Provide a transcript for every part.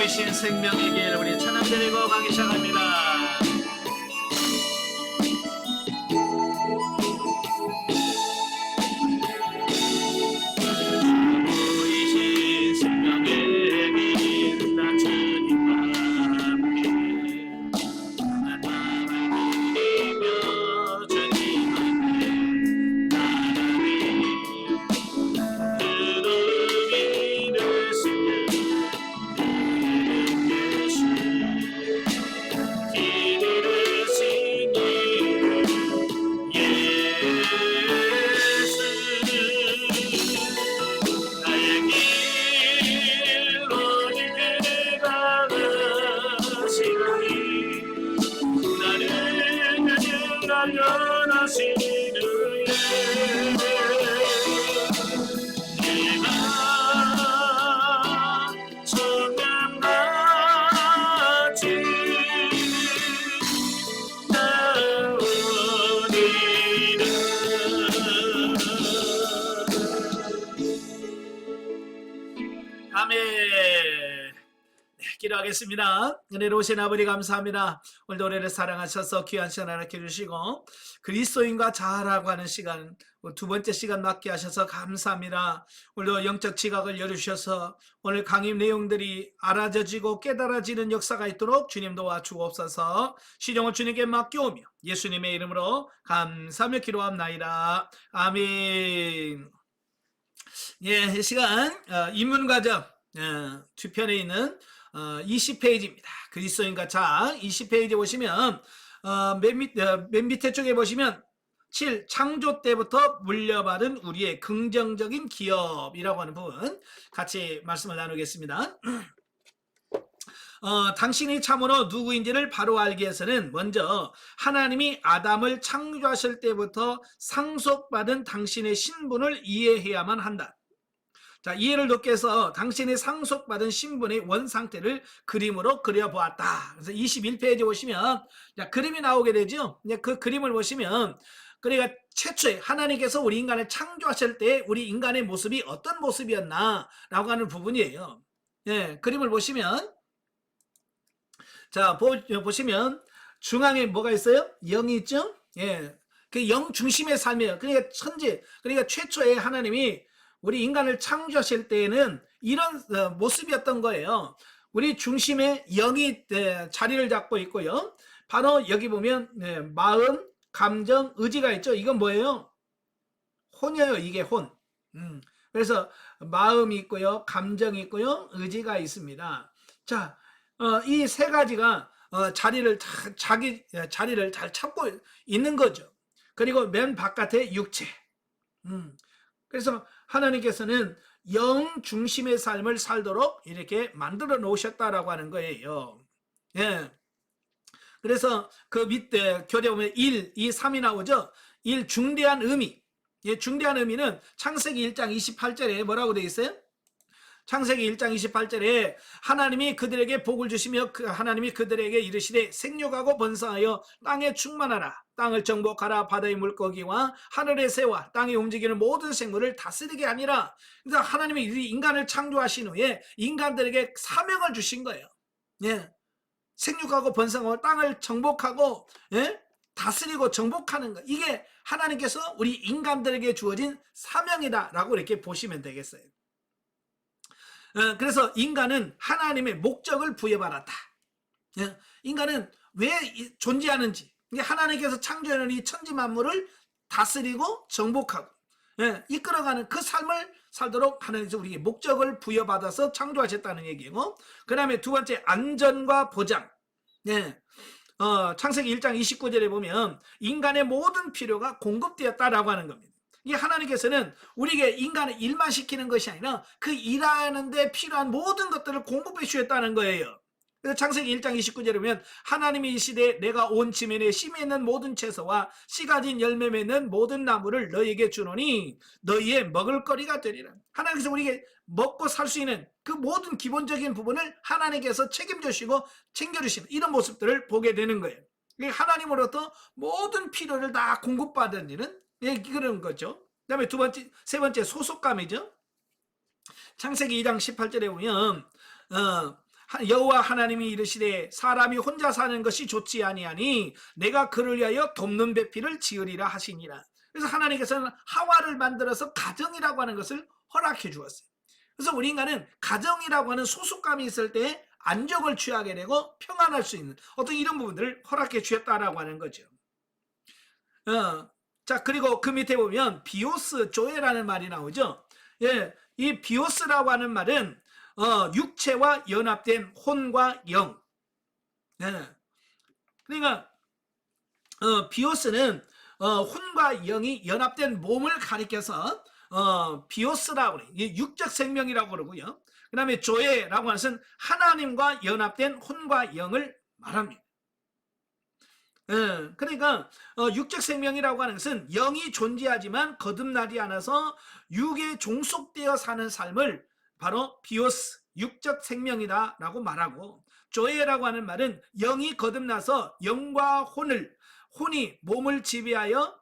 이신 생명의 길 우리 찬양 드리고 가기 시작합니다. 이신 생명의 길 나 주님과 함께 난 마음을 드리며 주님 앞에 나가리 그로 위를 쓰며 아멘. 기도하겠습니다. 은혜로우신 아버지 감사합니다. 오늘도 우리를 사랑하셔서 귀한 시간 허락해 주시고 그리스도인과 자아라고 하는 시간, 두 번째 시간 맡게 하셔서 감사합니다. 오늘도 영적 지각을 열어주셔서 오늘 강의 내용들이 알아져지고 깨달아지는 역사가 있도록 주님 도와주옵소서. 시종을 주님께 맡겨오며 예수님의 이름으로 감사하며 기도합나이다. 아멘. 예, 이 시간 인문과정 뒤편에 있는 20페이지입니다. 그리스도인과 자아 20페이지 보시면 맨 밑에 쪽에 보시면 7. 창조 때부터 물려받은 우리의 긍정적인 기업이라고 하는 부분 같이 말씀을 나누겠습니다. 당신이 참으로 누구인지를 바로 알기 위해서는 먼저 하나님이 아담을 창조하실 때부터 상속받은 당신의 신분을 이해해야만 한다. 자, 이해를 돕기 위해서 당신이 상속받은 신분의 원상태를 그림으로 그려보았다. 그래서 21페이지 보시면 그림이 나오게 되죠. 그 그림을 보시면 그러니까 최초에 하나님께서 우리 인간을 창조하실 때 우리 인간의 모습이 어떤 모습이었나 라고 하는 부분이에요. 예, 그림을 보시면 자, 보시면 중앙에 뭐가 있어요? 영이 있죠? 예. 그 영 중심의 삶이에요. 그러니까 천지, 그러니까 최초에 하나님이 우리 인간을 창조하실 때에는 이런 모습이었던 거예요. 우리 중심에 영이 자리를 잡고 있고요. 바로 여기 보면 마음, 감정, 의지가 있죠. 이건 뭐예요? 혼이에요. 이게 혼. 그래서 마음이 있고요. 감정이 있고요. 의지가 있습니다. 자, 이 세 가지가 자기 자리를 잘 찾고 있는 거죠. 그리고 맨 바깥에 육체. 그래서 하나님께서는 영 중심의 삶을 살도록 이렇게 만들어 놓으셨다라고 하는 거예요. 예. 그래서 그 밑에 교재 보면 1, 2, 3이 나오죠. 1. 중대한 의미. 예, 중대한 의미는 창세기 1장 28절에 뭐라고 되어 있어요? 창세기 1장 28절에 하나님이 그들에게 복을 주시며 하나님이 그들에게 이르시되 생육하고 번성하여 땅에 충만하라. 땅을 정복하라. 바다의 물고기와 하늘의 새와 땅에 움직이는 모든 생물을 다스리게 하니라. 그래서 하나님이 인간을 창조하신 후에 인간들에게 사명을 주신 거예요. 예. 생육하고 번성하고 땅을 정복하고 예? 다스리고 정복하는 거. 이게 하나님께서 우리 인간들에게 주어진 사명이다라고 이렇게 보시면 되겠어요. 그래서 인간은 하나님의 목적을 부여받았다. 인간은 왜 존재하는지, 하나님께서 창조하는 이 천지 만물을 다스리고 정복하고 이끌어가는 그 삶을 살도록 하나님께서 우리에게 목적을 부여받아서 창조하셨다는 얘기고, 그 다음에 두 번째 안전과 보장. 창세기 1장 29절에 보면 인간의 모든 필요가 공급되었다라고 하는 겁니다. 이 하나님께서는 우리에게 인간을 일만 시키는 것이 아니라 그 일하는 데 필요한 모든 것들을 공급해 주셨다는 거예요. 그래서 창세기 1장 29절에 보면 하나님이 이 시대에 내가 온 지면에 씨 맺는 모든 채소와 씨 가진 열매 맺는 모든 나무를 너희에게 주노니 너희의 먹을거리가 되리라. 하나님께서 우리에게 먹고 살 수 있는 그 모든 기본적인 부분을 하나님께서 책임지시고 챙겨주시는 이런 모습들을 보게 되는 거예요. 하나님으로부터 모든 필요를 다 공급받은 일은 그런 거죠. 그 다음에 세 번째 소속감이죠. 창세기 2장 18절에 보면 여호와 하나님이 이르시되 사람이 혼자 사는 것이 좋지 아니하니 내가 그를 위하여 돕는 배필을 지으리라 하시니라. 그래서 하나님께서는 하와를 만들어서 가정이라고 하는 것을 허락해 주었어요. 그래서 우리 인간은 가정이라고 하는 소속감이 있을 때 안정을 취하게 되고 평안할 수 있는 어떤 이런 부분들을 허락해 주셨다라고 하는 거죠. 자, 그리고 그 밑에 보면 비오스 조에라는 말이 나오죠. 예, 이 비오스라고 하는 말은 육체와 연합된 혼과 영. 예, 그러니까 비오스는 혼과 영이 연합된 몸을 가리켜서 비오스라고 그래요. 육적 생명이라고 그러고요. 그 다음에 조에라고 하는 것은 하나님과 연합된 혼과 영을 말합니다. 그러니까 육적 생명이라고 하는 것은 영이 존재하지만 거듭나지 않아서 육에 종속되어 사는 삶을 바로 비오스, 육적 생명이다 라고 말하고, 조에라고 하는 말은 영이 거듭나서 영과 혼이 몸을 지배하여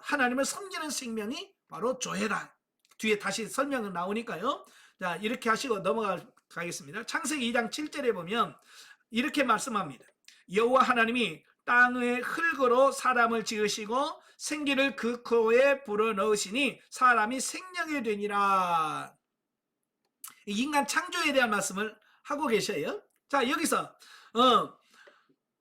하나님을 섬기는 생명이 바로 조에다. 뒤에 다시 설명은 나오니까요. 자, 이렇게 하시고 넘어가겠습니다. 창세기 2장 7절에 보면 이렇게 말씀합니다. 여호와 하나님이 땅의 흙으로 사람을 지으시고 생기를 그 코에 불어넣으시니 사람이 생명이 되니라. 인간 창조에 대한 말씀을 하고 계셔요. 자, 여기서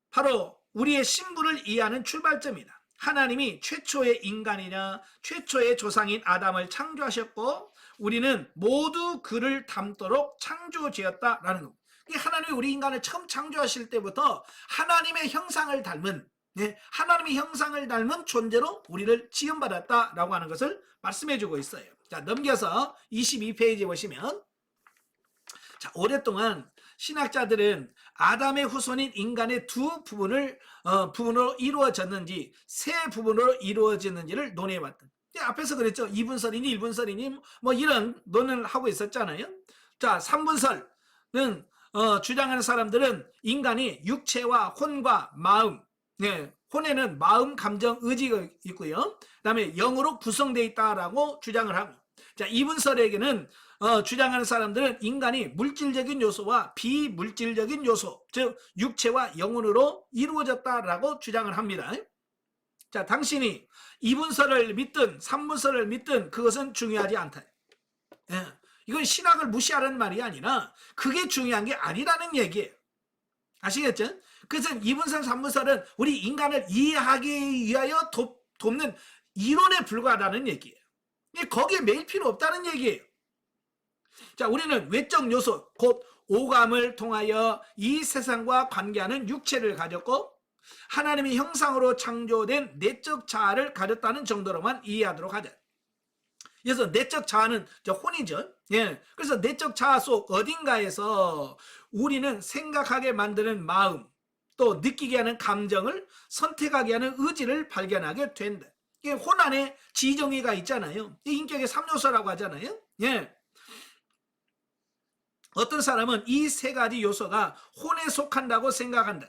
바로 우리의 신분을 이해하는 출발점이다. 하나님이 최초의 인간이냐 최초의 조상인 아담을 창조하셨고 우리는 모두 그를 닮도록 창조되었다라는 겁니다. 하나님이 우리 인간을 처음 창조하실 때부터 하나님의 형상을 닮은 하나님의 형상을 닮은 존재로 우리를 지음받았다라고 하는 것을 말씀해주고 있어요. 자, 넘겨서 22페이지에 보시면, 자, 오랫동안 신학자들은 아담의 후손인 인간의 두 부분으로 이루어졌는지 세 부분으로 이루어졌는지를 논해봤다. 앞에서 그랬죠. 2분설이니 1분설이니 뭐 이런 논의를 하고 있었잖아요. 자, 3분설은 주장하는 사람들은 인간이 육체와 혼과 마음, 혼에는 마음, 감정, 의지가 있고요. 그 다음에 영으로 구성되어 있다라고 주장을 하고, 자, 2분설에게는 주장하는 사람들은 인간이 물질적인 요소와 비물질적인 요소, 즉 육체와 영혼으로 이루어졌다라고 주장을 합니다. 자, 당신이 2분설을 믿든 3분설을 믿든 그것은 중요하지 않다. 이건 신학을 무시하라는 말이 아니라 그게 중요한 게 아니라는 얘기예요. 아시겠죠? 그래서 2분설, 3분설은 우리 인간을 이해하기 위하여 돕는 이론에 불과하다는 얘기예요. 거기에 매일 필요 없다는 얘기예요. 자, 우리는 외적 요소, 곧 오감을 통하여 이 세상과 관계하는 육체를 가졌고 하나님의 형상으로 창조된 내적 자아를 가졌다는 정도로만 이해하도록 하자. 그래서 내적 자아는 혼이죠. 그래서 내적 자아 속 어딘가에서 우리는 생각하게 만드는 마음, 또 느끼게 하는 감정을 선택하게 하는 의지를 발견하게 된다. 이게 혼 안에 지정의가 있잖아요. 이 인격의 3요소라고 하잖아요. 어떤 사람은 이 세 가지 요소가 혼에 속한다고 생각한다.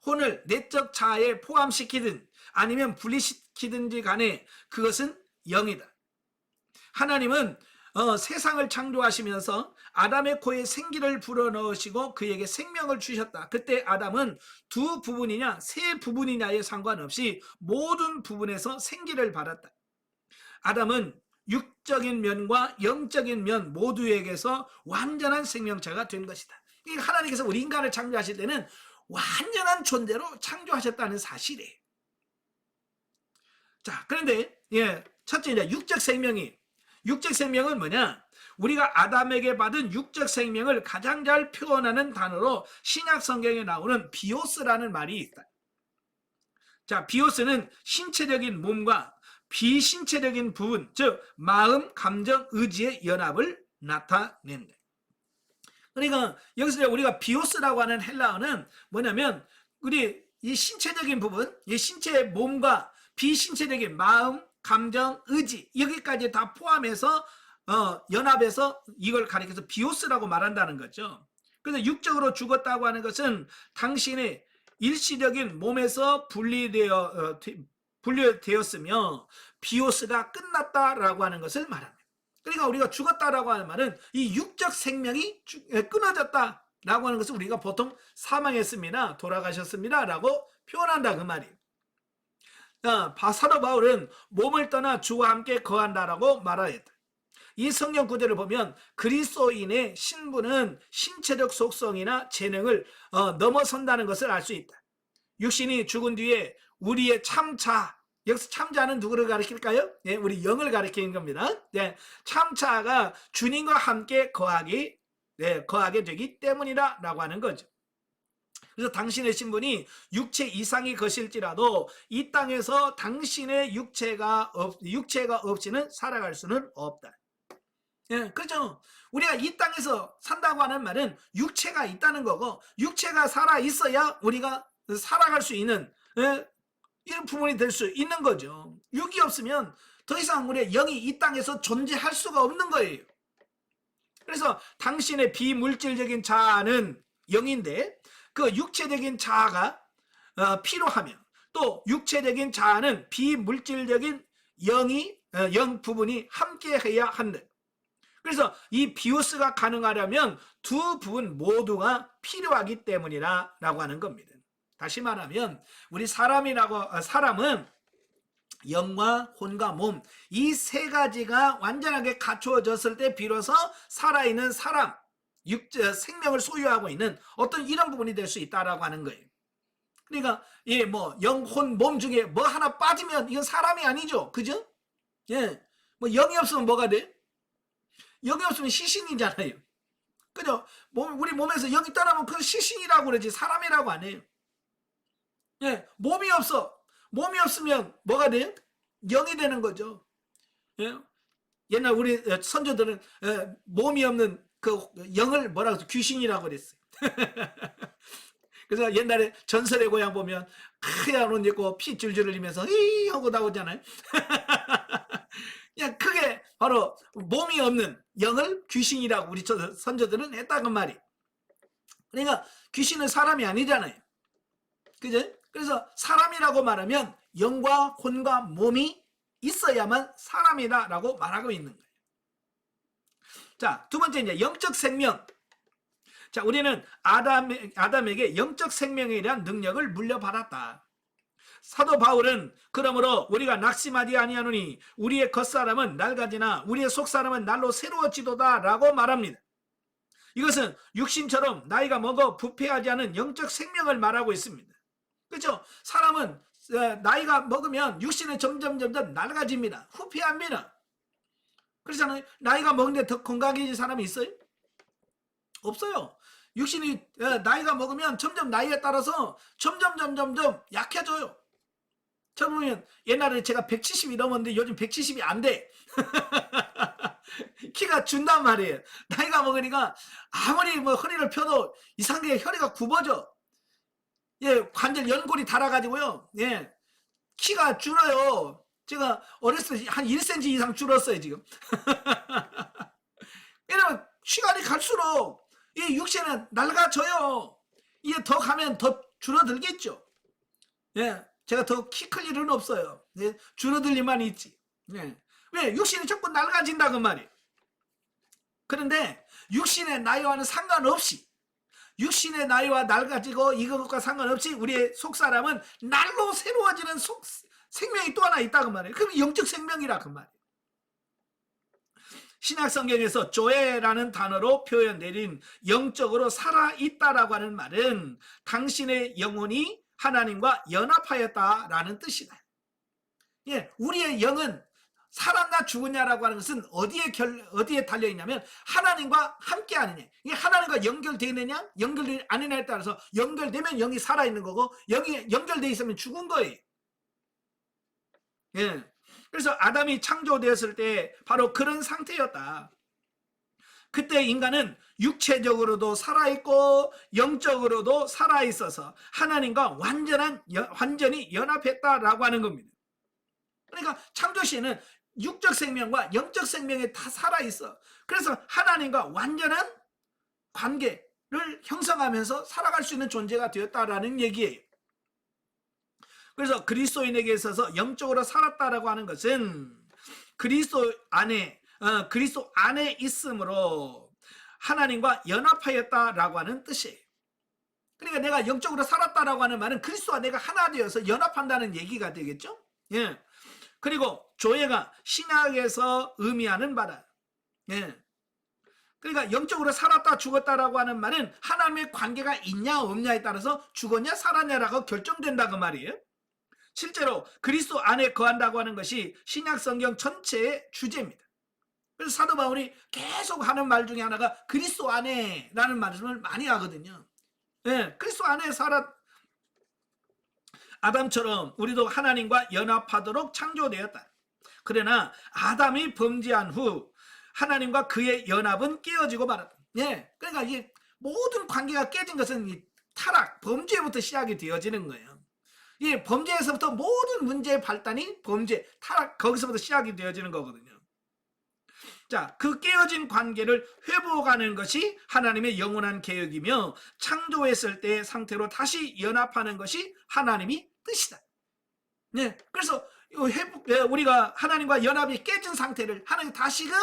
혼을 내적 자아에 포함시키든 아니면 분리시키든지 간에 그것은 영이다. 하나님은 세상을 창조하시면서 아담의 코에 생기를 불어넣으시고 그에게 생명을 주셨다. 그때 아담은 두 부분이냐 세 부분이냐에 상관없이 모든 부분에서 생기를 받았다. 아담은 육적인 면과 영적인 면 모두에게서 완전한 생명체가 된 것이다. 하나님께서 우리 인간을 창조하실 때는 완전한 존재로 창조하셨다는 사실이에요. 자, 그런데 첫째 이제 육적 생명은 뭐냐? 우리가 아담에게 받은 육적 생명을 가장 잘 표현하는 단어로 신약 성경에 나오는 비오스라는 말이 있다. 자, 비오스는 신체적인 몸과 비신체적인 부분, 즉 마음, 감정, 의지의 연합을 나타낸다. 그러니까 여기서 우리가 비오스라고 하는 헬라어는 뭐냐면 우리 이 신체적인 부분, 이 신체의 몸과 비신체적인 마음, 감정, 의지 여기까지 다 포함해서 연합해서 이걸 가리켜서 비오스라고 말한다는 거죠. 그래서 육적으로 죽었다고 하는 것은 당신의 일시적인 몸에서 분리되었으며 비오스가 끝났다라고 하는 것을 말합니다. 그러니까 우리가 죽었다라고 하는 말은 이 육적 생명이 끊어졌다. 라고 하는 것을 우리가 보통 사망했습니다, 돌아가셨습니다 라고 표현한다 그 말이에요. 사도 바울은 몸을 떠나 주와 함께 거한다라고 말하였다. 이 성경 구절을 보면 그리스도인의 신분은 신체적 속성이나 재능을 넘어선다는 것을 알 수 있다. 육신이 죽은 뒤에 우리의 참자, 여기서 참자는 누구를 가리킬까요? 네, 우리 영을 가리키는 겁니다. 네, 참자가 주님과 함께 거하게 되기 때문이다 라고 하는 거죠. 그래서 당신의 신분이 육체 이상의 것일지라도 이 땅에서 당신의 육체가 없이는 살아갈 수는 없다. 예, 그렇죠. 우리가 이 땅에서 산다고 하는 말은 육체가 있다는 거고, 육체가 살아 있어야 우리가 살아갈 수 있는 이런 부분이 될 수 있는 거죠. 육이 없으면 더 이상 우리의 영이 이 땅에서 존재할 수가 없는 거예요. 그래서 당신의 비물질적인 자아는 영인데 그 육체적인 자아가 필요하며, 또 육체적인 자아는 비물질적인 영 부분이 함께 해야 한다. 그래서 이 비우스가 가능하려면 두 부분 모두가 필요하기 때문이라고 하는 겁니다. 다시 말하면 우리 사람은 영과 혼과 몸, 이 세 가지가 완전하게 갖추어졌을 때 비로소 살아있는 사람, 생명을 소유하고 있는 어떤 이런 부분이 될 수 있다라고 하는 거예요. 그러니까 영, 혼, 몸 중에 뭐 하나 빠지면 이건 사람이 아니죠, 그죠? 영이 없으면 뭐가 돼? 영이 없으면 시신이잖아요, 그죠? 우리 몸에서 영이 떠나면 그건 시신이라고 그러지 사람이라고 안 해요. 몸이 없으면 뭐가 돼요? 영이 되는 거죠. 옛날 우리 선조들은 몸이 없는 그 영을 뭐라고 해서 귀신이라고 그랬어요. 그래서 옛날에 전설의 고향 보면 하얀 옷 입고 피 줄줄 흘리면서 이 하고 나오잖아요. 그게 바로 몸이 없는 영을 귀신이라고 우리 선조들은 했다는 말이. 그러니까 귀신은 사람이 아니잖아요, 그죠? 그래서 사람이라고 말하면 영과 혼과 몸이 있어야만 사람이다라고 말하고 있는 거예요. 자, 두 번째 이제 영적 생명. 자, 우리는 아담에게 영적 생명에 대한 능력을 물려받았다. 사도 바울은 그러므로 우리가 낙심하지 아니하노니 우리의 겉사람은 낡아지나 우리의 속사람은 날로 새로워지도다 라고 말합니다. 이것은 육신처럼 나이가 먹어 부패하지 않은 영적 생명을 말하고 있습니다. 그렇죠? 사람은 나이가 먹으면 육신은 점점 낡아집니다. 후패합니다. 그렇잖아요. 나이가 먹는데 더 건강해진 사람이 있어요? 없어요. 육신이 나이가 먹으면 점점 나이에 따라서 점점 약해져요. 저 보면 옛날에 제가 170이 넘었는데 요즘 170이 안 돼. 키가 준단 말이에요. 나이가 먹으니까 아무리 허리를 펴도 이상하게 허리가 굽어져. 관절 연골이 닳아가지고요. 키가 줄어요. 제가 어렸을 때 한 1cm 이상 줄었어요, 지금. 왜냐면 시간이 갈수록 이 육체는 낡아져요. 이게 더 가면 더 줄어들겠죠. 제가 더 키 클 일은 없어요. 줄어들 일만 있지. 왜? 육신이 자꾸 낡아진다고 말이에요. 그런데 육신의 나이와는 상관없이, 육신의 나이와 낡아지고 이것과 상관없이 우리의 속사람은 날로 새로워지는 생명이 또 하나 있다고 말이에요. 그럼 영적 생명이라 그 말이에요. 신약 성경에서 조에라는 단어로 표현되는 영적으로 살아있다라고 하는 말은 당신의 영혼이 하나님과 연합하였다라는 뜻이다. 우리의 영은 살았나 죽었냐라고 하는 것은 어디에 달려있냐면 하나님과 함께 하느냐, 이게 하나님과 연결되어 있느냐 연결되지 않느냐에 따라서 연결되면 영이 살아있는 거고 영이 연결되어 있으면 죽은 거예요. 그래서 아담이 창조되었을 때 바로 그런 상태였다. 그때 인간은 육체적으로도 살아있고 영적으로도 살아있어서 하나님과 완전히 연합했다라고 하는 겁니다. 그러니까 창조 시에는 육적 생명과 영적 생명이 다 살아있어. 그래서 하나님과 완전한 관계를 형성하면서 살아갈 수 있는 존재가 되었다라는 얘기예요. 그래서 그리스도인에게 있어서 영적으로 살았다라고 하는 것은 그리스도 안에 있으므로 하나님과 연합하였다라고 하는 뜻이에요. 그러니까 내가 영적으로 살았다라고 하는 말은 그리스도와 내가 하나 되어서 연합한다는 얘기가 되겠죠. 예. 그리고 조회가 신약에서 의미하는 바다. 예. 그러니까 영적으로 살았다 죽었다라고 하는 말은 하나님의 관계가 있냐 없냐에 따라서 죽었냐 살았냐라고 결정된다 그 말이에요. 실제로 그리스도 안에 거한다고 하는 것이 신약 성경 전체의 주제입니다. 그래서 사도 바울이 계속 하는 말 중에 하나가 그리스도 안에라는 말씀을 많이 하거든요. 예, 그리스도 안에 살았 아담처럼 우리도 하나님과 연합하도록 창조되었다. 그러나 아담이 범죄한 후 하나님과 그의 연합은 깨어지고 말았다. 예, 그러니까 이 모든 관계가 깨진 것은 이 타락, 범죄부터 시작이 되어지는 거예요. 이 범죄에서부터 모든 문제의 발단이 범죄, 타락, 거기서부터 시작이 되어지는 거거든요. 자, 그 깨어진 관계를 회복하는 것이 하나님의 영원한 계획이며 창조했을 때의 상태로 다시 연합하는 것이 하나님이 뜻이다. 네, 그래서 우리가 하나님과 연합이 깨진 상태를 하나님 다시금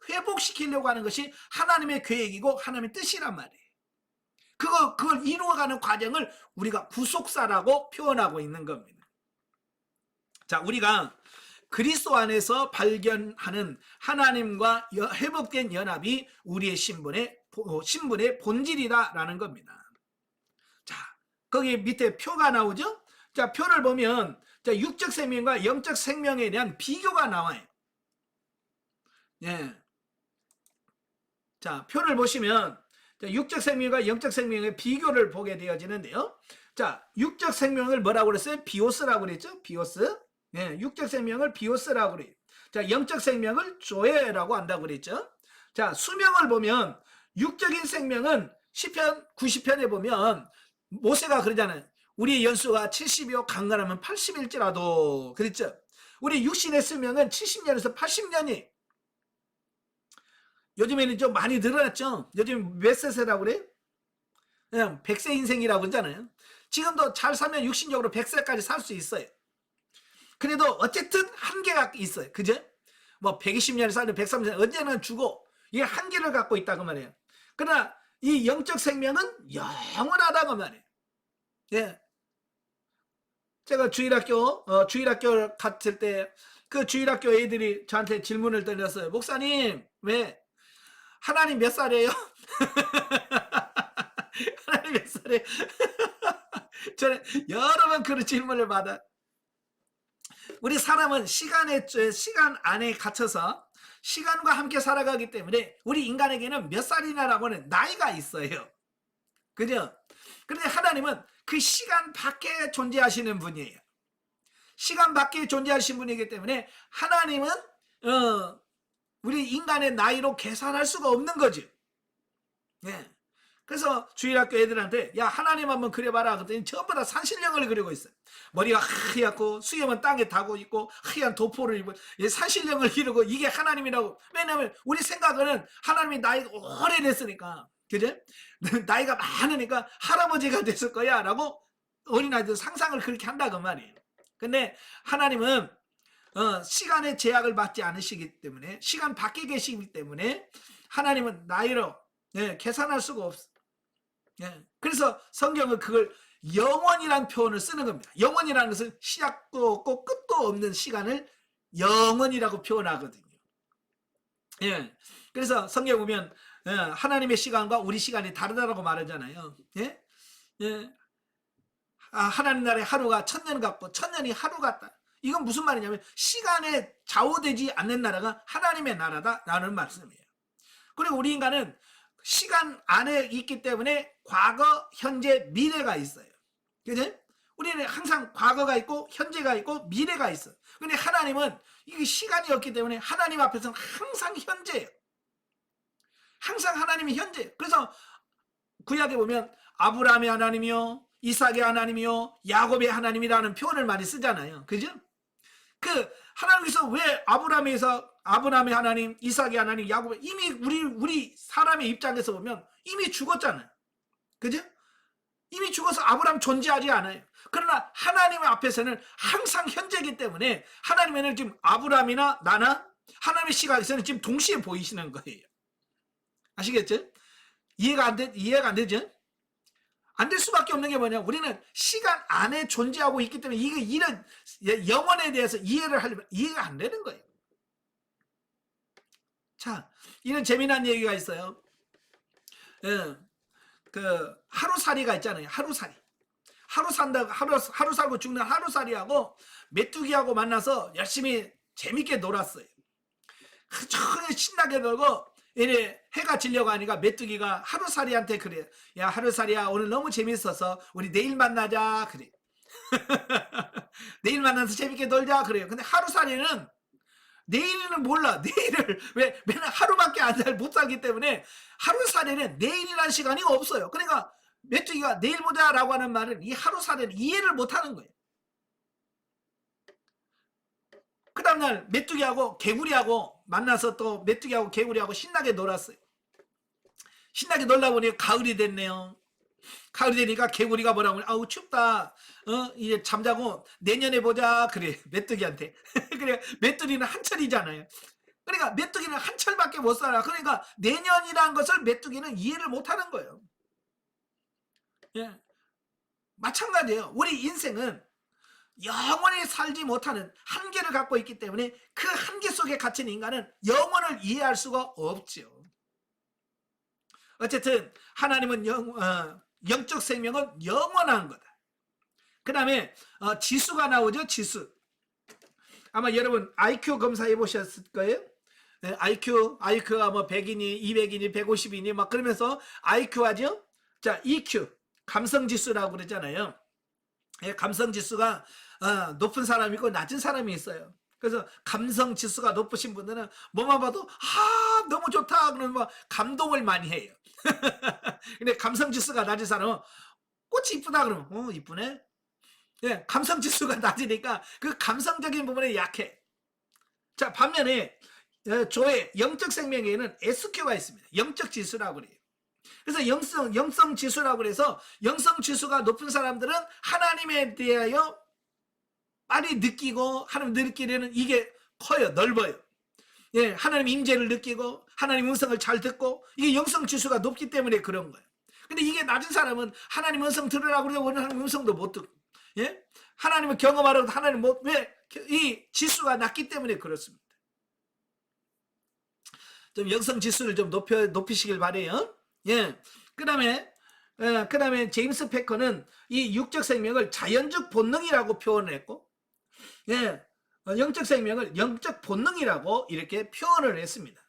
회복시키려고 하는 것이 하나님의 계획이고 하나님의 뜻이란 말이에요. 그걸 이루어가는 과정을 우리가 구속사라고 표현하고 있는 겁니다. 자, 우리가 그리스도 안에서 발견하는 하나님과 회복된 연합이 우리의 신분의 본질이다라는 겁니다. 자, 거기 밑에 표가 나오죠? 자, 표를 보면 육적 생명과 영적 생명에 대한 비교가 나와요. 예. 자, 표를 보시면 육적 생명과 영적 생명의 비교를 보게 되어지는데요. 자, 육적 생명을 뭐라고 그랬어요? 비오스라고 그랬죠? 비오스. 예, 육적 생명을 비오스라고 그래요. 자, 영적 생명을 조에라고 한다고 그랬죠? 자, 수명을 보면 육적인 생명은 시편 90편에 보면 모세가 그러잖아요. 우리의 연수가 70이요 강건하면 80일지라도 그랬죠? 우리 육신의 수명은 70년에서 80년이 요즘에는 좀 많이 늘어났죠? 요즘 몇 세라고 그래요? 그냥 100세 인생이라고 그러잖아요. 지금도 잘 살면 육신적으로 100세까지 살 수 있어요. 그래도 어쨌든 한계가 있어요. 그죠? 뭐 120년을 살면 130년 언제는 죽어. 이게 한계를 갖고 있다고 말이에요. 그러나 이 영적 생명은 영원하다고 말이에요. 예. 제가 주일학교 갔을 때 그 주일학교 애들이 저한테 질문을 던졌어요. 목사님, 왜 하나님 몇 살이에요? 하나님 몇 살이에요? 저는 여러 번 그런 질문을 받아. 우리 사람은 시간 안에 갇혀서 시간과 함께 살아가기 때문에 우리 인간에게는 몇 살이냐라고 하는 나이가 있어요. 그죠? 그런데 하나님은 그 시간 밖에 존재하시는 분이에요. 시간 밖에 존재하시는 분이기 때문에 하나님은 우리 인간의 나이로 계산할 수가 없는 거죠. 예. 그래서 주일학교 애들한테 야 하나님 한번 그려봐라 그랬더니 전부 다 산신령을 그리고 있어요. 머리가 하얗고 수염은 땅에 닿고 있고 하얀 도포를 입고 산신령을 기르고 이게 하나님이라고. 왜냐하면 우리 생각은 하나님이 나이가 오래됐으니까, 그죠? 나이가 많으니까 할아버지가 됐을 거야 라고 어린아이들 상상을 그렇게 한다고 말이에요. 근데 하나님은 시간의 제약을 받지 않으시기 때문에, 시간 밖에 계시기 때문에 하나님은 나이로 계산할 수가 없어. 그래서 성경은 그걸 영원이라는 표현을 쓰는 겁니다. 영원이라는 것은 시작도 없고 끝도 없는 시간을 영원이라고 표현하거든요. 그래서 성경 보면 하나님의 시간과 우리 시간이 다르다고 말하잖아요. 하나님 나라의 하루가 1000년 같고 1000년이 하루 같다. 이건 무슨 말이냐면 시간에 좌우되지 않는 나라가 하나님의 나라다라는 말씀이에요. 그리고 우리 인간은 시간 안에 있기 때문에 과거, 현재, 미래가 있어요. 그죠? 우리는 항상 과거가 있고 현재가 있고 미래가 있어요. 근데 하나님은 이게 시간이 없기 때문에 하나님 앞에서는 항상 현재예요. 항상 하나님이 현재예요. 그래서 구약에 보면 아브라함의 하나님이요, 이삭의 하나님이요, 야곱의 하나님이라는 표현을 많이 쓰잖아요. 그죠? 그 하나님께서 왜 아브라함의 하나님, 이삭의 하나님, 야곱의, 이미 우리 사람의 입장에서 보면 이미 죽었잖아요. 그죠? 이미 죽어서 아브라함 존재하지 않아요. 그러나 하나님 앞에서는 항상 현재이기 때문에 하나님은 지금 아브라함이나 나나 하나님의 시각에서는 지금 동시에 보이시는 거예요. 아시겠죠? 이해가 안 되죠? 안 될 수밖에 없는 게 뭐냐? 우리는 시간 안에 존재하고 있기 때문에 이런 영혼에 대해서 이해를 하려면 이해가 안 되는 거예요. 자, 이런 재미난 얘기가 있어요. 그 하루살이가 있잖아요. 하루살이. 하루 살고 죽는 하루살이하고 메뚜기하고 만나서 열심히 재밌게 놀았어요. 정말 신나게 놀고 이래 해가 지려고 하니까 메뚜기가 하루살이한테 그래. 야, 하루살이야, 오늘 너무 재밌어서 우리 내일 만나자. 그래. 내일 만나서 재밌게 놀자. 그래요. 근데 하루살이는 내일은 몰라. 내일을 왜 맨날 하루밖에 못 살기 때문에 하루살이는 내일이라는 시간이 없어요. 그러니까 메뚜기가 내일 보자라고 하는 말은 이 하루살이는 이해를 못 하는 거예요. 그 다음날 메뚜기하고 개구리하고 만나서 또 메뚜기하고 개구리하고 신나게 놀았어요. 신나게 놀다 보니 가을이 됐네요. 가을이 되니까 개구리가 뭐라고 하냐? 아우 춥다. 이제 잠자고 내년에 보자. 그래 메뚜기한테. 그래 메뚜기는 한철이잖아요. 그러니까 메뚜기는 한철밖에 못 살아. 그러니까 내년이라는 것을 메뚜기는 이해를 못 하는 거예요. 예. 마찬가지예요. 우리 인생은 영원히 살지 못하는 한계를 갖고 있기 때문에 그 한계 속에 갇힌 인간은 영원을 이해할 수가 없죠. 어쨌든 하나님은 영적 생명은 영원한 거다. 그 다음에 지수가 나오죠. 지수. 아마 여러분 IQ 검사해 보셨을 거예요. IQ가 뭐 100이니 200이니 150이니 막 그러면서 IQ 하죠. 자, EQ 감성지수라고 그러잖아요. 감성지수가 높은 사람이 있고 낮은 사람이 있어요. 그래서 감성지수가 높으신 분들은 뭐만 봐도 너무 좋다 그러면 뭐 감동을 많이 해요. 근데 감성지수가 낮은 사람은 꽃이 이쁘다 그러면 이쁘네. 예, 감성지수가 낮으니까 그 감성적인 부분에 약해. 자, 반면에 조의 영적 생명에는 SQ가 있습니다. 영적 지수라고 그래요. 그래서 영성 지수라고 그래서 영성 지수가 높은 사람들은 하나님에 대하여 빨리 느끼고 하나님 느끼려는 이게 커요. 넓어요. 예, 하나님 임재를 느끼고 하나님 음성을 잘 듣고 이게 영성 지수가 높기 때문에 그런 거예요. 근데 이게 낮은 사람은 하나님 음성 들으라고 그래도 하나님 음성도 못 듣고, 예? 하나님을 경험하라고 하나님 왜 이 지수가 낮기 때문에 그렇습니다. 좀 영성 지수를 좀 높이시길 바래요. 예. 그다음에 제임스 패커는 이 육적 생명을 자연적 본능이라고 표현을 했고, 예, 영적 생명을 영적 본능이라고 이렇게 표현을 했습니다.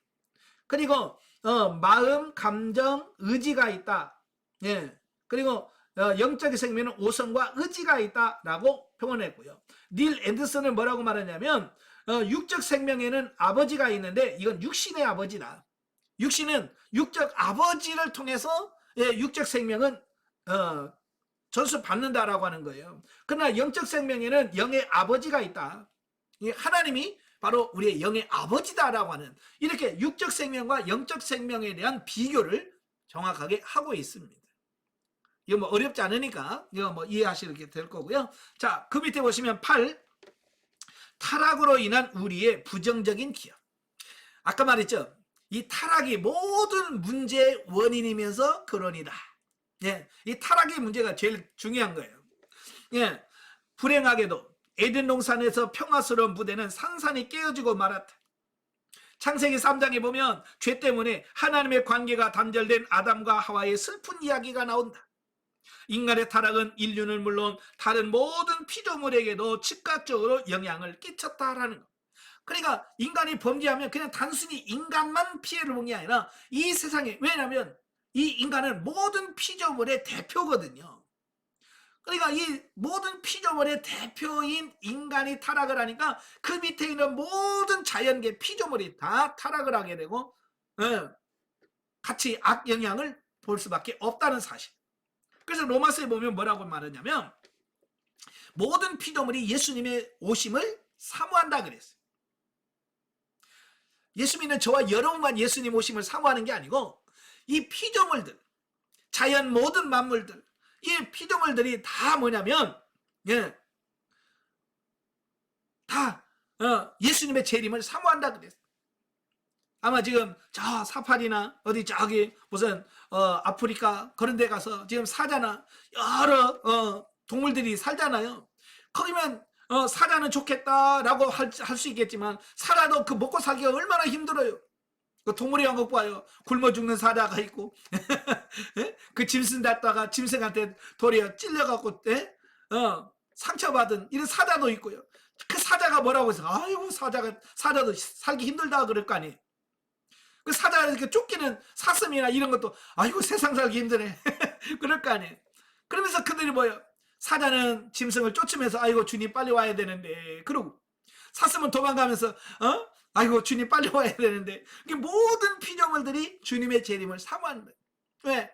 그리고 마음, 감정, 의지가 있다. 예. 그리고 영적 생명은 오성과 의지가 있다라고 표현했고요. 닐 앤더슨은 뭐라고 말하냐면 육적 생명에는 아버지가 있는데 이건 육신의 아버지다. 육신은 육적 아버지를 통해서 육적 생명은 전수받는다라고 하는 거예요. 그러나 영적 생명에는 영의 아버지가 있다. 하나님이 바로 우리의 영의 아버지다라고 하는 이렇게 육적 생명과 영적 생명에 대한 비교를 정확하게 하고 있습니다. 이거 뭐 어렵지 않으니까 이거 뭐 이해하시게 될 거고요. 자, 그 밑에 보시면 8. 타락으로 인한 우리의 부정적인 기억. 아까 말했죠. 이 타락이 모든 문제의 원인이면서 근원이다. 예, 이 타락의 문제가 제일 중요한 거예요. 예, 불행하게도 에덴 동산에서 평화스러운 무대는 산산이 깨어지고 말았다. 창세기 3장에 보면 죄 때문에 하나님의 관계가 단절된 아담과 하와의 슬픈 이야기가 나온다. 인간의 타락은 인류는 물론 다른 모든 피조물에게도 즉각적으로 영향을 끼쳤다라는 것. 그러니까 인간이 범죄하면 그냥 단순히 인간만 피해를 본 게 아니라 이 세상에, 왜냐하면 이 인간은 모든 피조물의 대표거든요. 그러니까 이 모든 피조물의 대표인 인간이 타락을 하니까 그 밑에 있는 모든 자연계 피조물이 다 타락을 하게 되고 같이 악영향을 볼 수밖에 없다는 사실. 그래서 로마서에 보면 뭐라고 말하냐면 모든 피조물이 예수님의 오심을 사모한다 그랬어요. 예수 믿는 저와 여러분만 예수님 오심을 사모하는 게 아니고 이 피조물들, 자연 모든 만물들, 이 피조물들이 다 뭐냐면 다 예수님의 재림을 사모한다 그랬어요. 아마 지금 저 사파리나 어디 저기 무슨 아프리카 그런 데 가서 지금 사자나 여러 동물들이 살잖아요. 거기면 사자는 좋겠다라고 할 수 있겠지만 사자도 그 먹고 살기가 얼마나 힘들어요. 그 동물의 왕국 봐요. 굶어 죽는 사자가 있고 그 짐승 갖다가 짐승한테 도리어 찔려갖고 상처받은 이런 사자도 있고요. 그 사자가 뭐라고 해서 아이고 사자도 살기 힘들다 그럴 거 아니에요. 그 사자가 이렇게 쫓기는 사슴이나 이런 것도 아이고 세상 살기 힘드네 그럴 거 아니에요. 그러면서 그들이 뭐예요? 사자는 짐승을 쫓으면서 아이고 주님 빨리 와야 되는데 그러고 사슴은 도망가면서 아이고 주님 빨리 와야 되는데 모든 피조물들이 주님의 재림을 사모하는 거예요. 왜?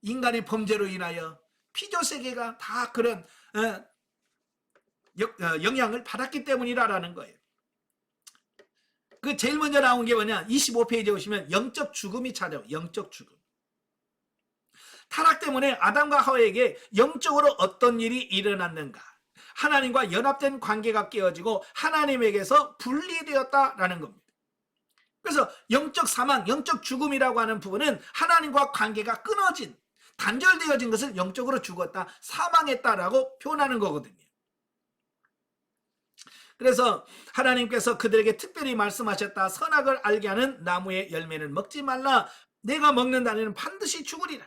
인간의 범죄로 인하여 피조세계가 다 그런 영향을 받았기 때문이라는 거예요. 그 제일 먼저 나온 게 뭐냐? 25페이지에 오시면 영적 죽음이 찾아요. 영적 죽음. 타락 때문에 아담과 하와에게 영적으로 어떤 일이 일어났는가? 하나님과 연합된 관계가 깨어지고 하나님에게서 분리되었다라는 겁니다. 그래서 영적 사망, 영적 죽음이라고 하는 부분은 하나님과 관계가 끊어진, 단절되어진 것을 영적으로 죽었다, 사망했다라고 표현하는 거거든요. 그래서 하나님께서 그들에게 특별히 말씀하셨다. 선악을 알게 하는 나무의 열매는 먹지 말라. 내가 먹는 날에는 반드시 죽으리라.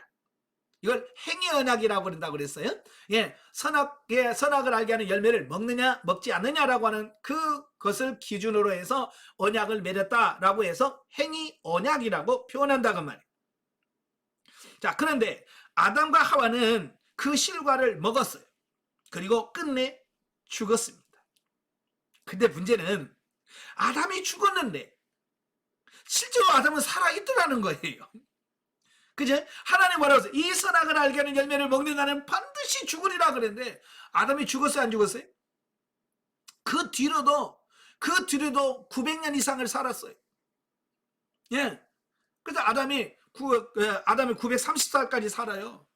이걸 행위 언약이라고 그런다고 그랬어요. 예, 선악을 알게 하는 열매를 먹느냐 먹지 않느냐라고 하는 그것을 기준으로 해서 언약을 맺었다라고 해서 행위 언약이라고 표현한다고 말이에요. 자, 그런데 아담과 하와는 그 실과를 먹었어요. 그리고 끝내 죽었습니다. 근데 문제는 아담이 죽었는데 실제로 아담은 살아있더라는 거예요. 그죠? 하나님 뭐라고 했어요? 이 선악을 알게 하는 열매를 먹는 날은 반드시 죽으리라 그랬는데 아담이 죽었어요? 안 죽었어요? 그 뒤로도 900년 이상을 살았어요. 예. 그래서 아담이 930살까지 살아요.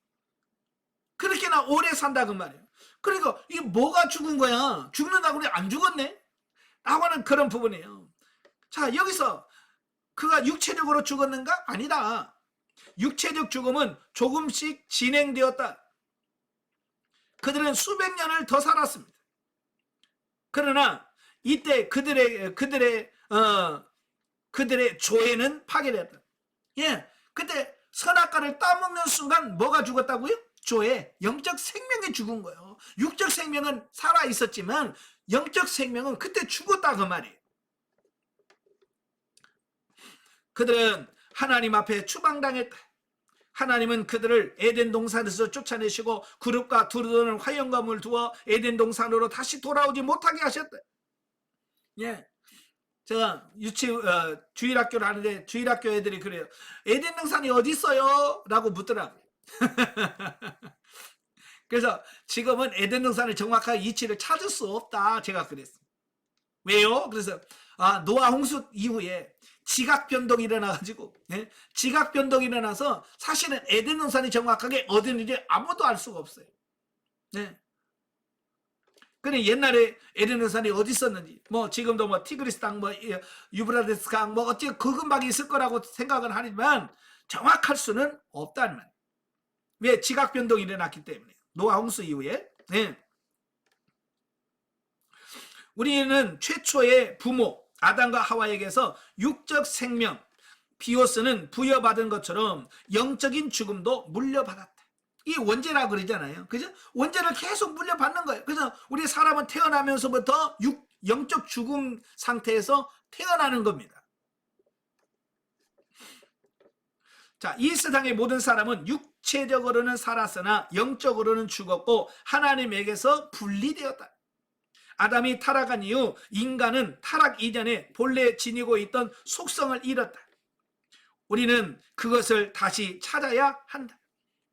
그렇게나 오래 산다고 말이에요. 그러니까 이게 뭐가 죽은 거야? 죽는다고 그래? 안 죽었네? 라고 하는 그런 부분이에요. 자, 여기서 그가 육체적으로 죽었는가? 아니다. 육체적 죽음은 조금씩 진행되었다. 그들은 수백 년을 더 살았습니다. 그러나 이때 그들의 조회는 파괴됐다. 예, 그때 선악과를 따먹는 순간 뭐가 죽었다고요? 조회, 영적 생명이 죽은 거예요. 육적 생명은 살아 있었지만 영적 생명은 그때 죽었다 그 말이에요. 그들은 하나님 앞에 추방당했다. 하나님은 그들을 에덴 동산에서 쫓아내시고 그룹과 두루도는 화영검을 두어 에덴 동산으로 다시 돌아오지 못하게 하셨다. 예, 제가 주일학교를 하는데 주일학교 애들이 그래요. 에덴 동산이 어디 있어요? 라고 묻더라고요. 그래서 지금은 에덴 동산의 정확한 위치를 찾을 수 없다. 제가 그랬어요. 왜요? 그래서 노아 홍수 이후에 지각 변동이 일어나가지고 지각 변동이 일어나서 사실은 에덴 동산이 정확하게 어디 있는지 아무도 알 수가 없어요. 근데 옛날에 에덴 동산이 어디 있었는지 뭐 지금도 뭐 티그리스 강 뭐 유브라데스 강 뭐 어찌 그 근방에 있을 거라고 생각은 하지만 정확할 수는 없다는 말이에요. 왜? 지각 변동이 일어났기 때문에. 노아 홍수 이후에. 우리는 최초의 부모 아담과 하와에게서 육적 생명 비오스는 부여받은 것처럼 영적인 죽음도 물려받았다. 이 원죄라고 그러잖아요. 그죠? 원죄를 계속 물려받는 거예요. 그래서 우리 사람은 태어나면서부터 영적 죽음 상태에서 태어나는 겁니다. 자, 이 세상의 모든 사람은 육체적으로는 살았으나 영적으로는 죽었고 하나님에게서 분리되었다. 아담이 타락한 이후 인간은 타락 이전에 본래 지니고 있던 속성을 잃었다. 우리는 그것을 다시 찾아야 한다.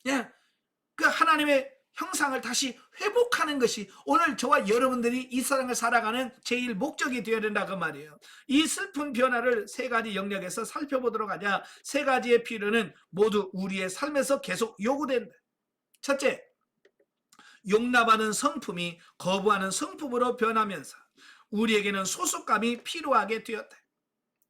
예, 그 하나님의 형상을 다시 회복하는 것이 오늘 저와 여러분들이 이 세상을 살아가는 제일 목적이 되어야 된다고 말이에요. 이 슬픈 변화를 세 가지 영역에서 살펴보도록 하자. 세 가지의 필요는 모두 우리의 삶에서 계속 요구된다. 첫째, 용납하는 성품이 거부하는 성품으로 변하면서 우리에게는 소속감이 필요하게 되었다.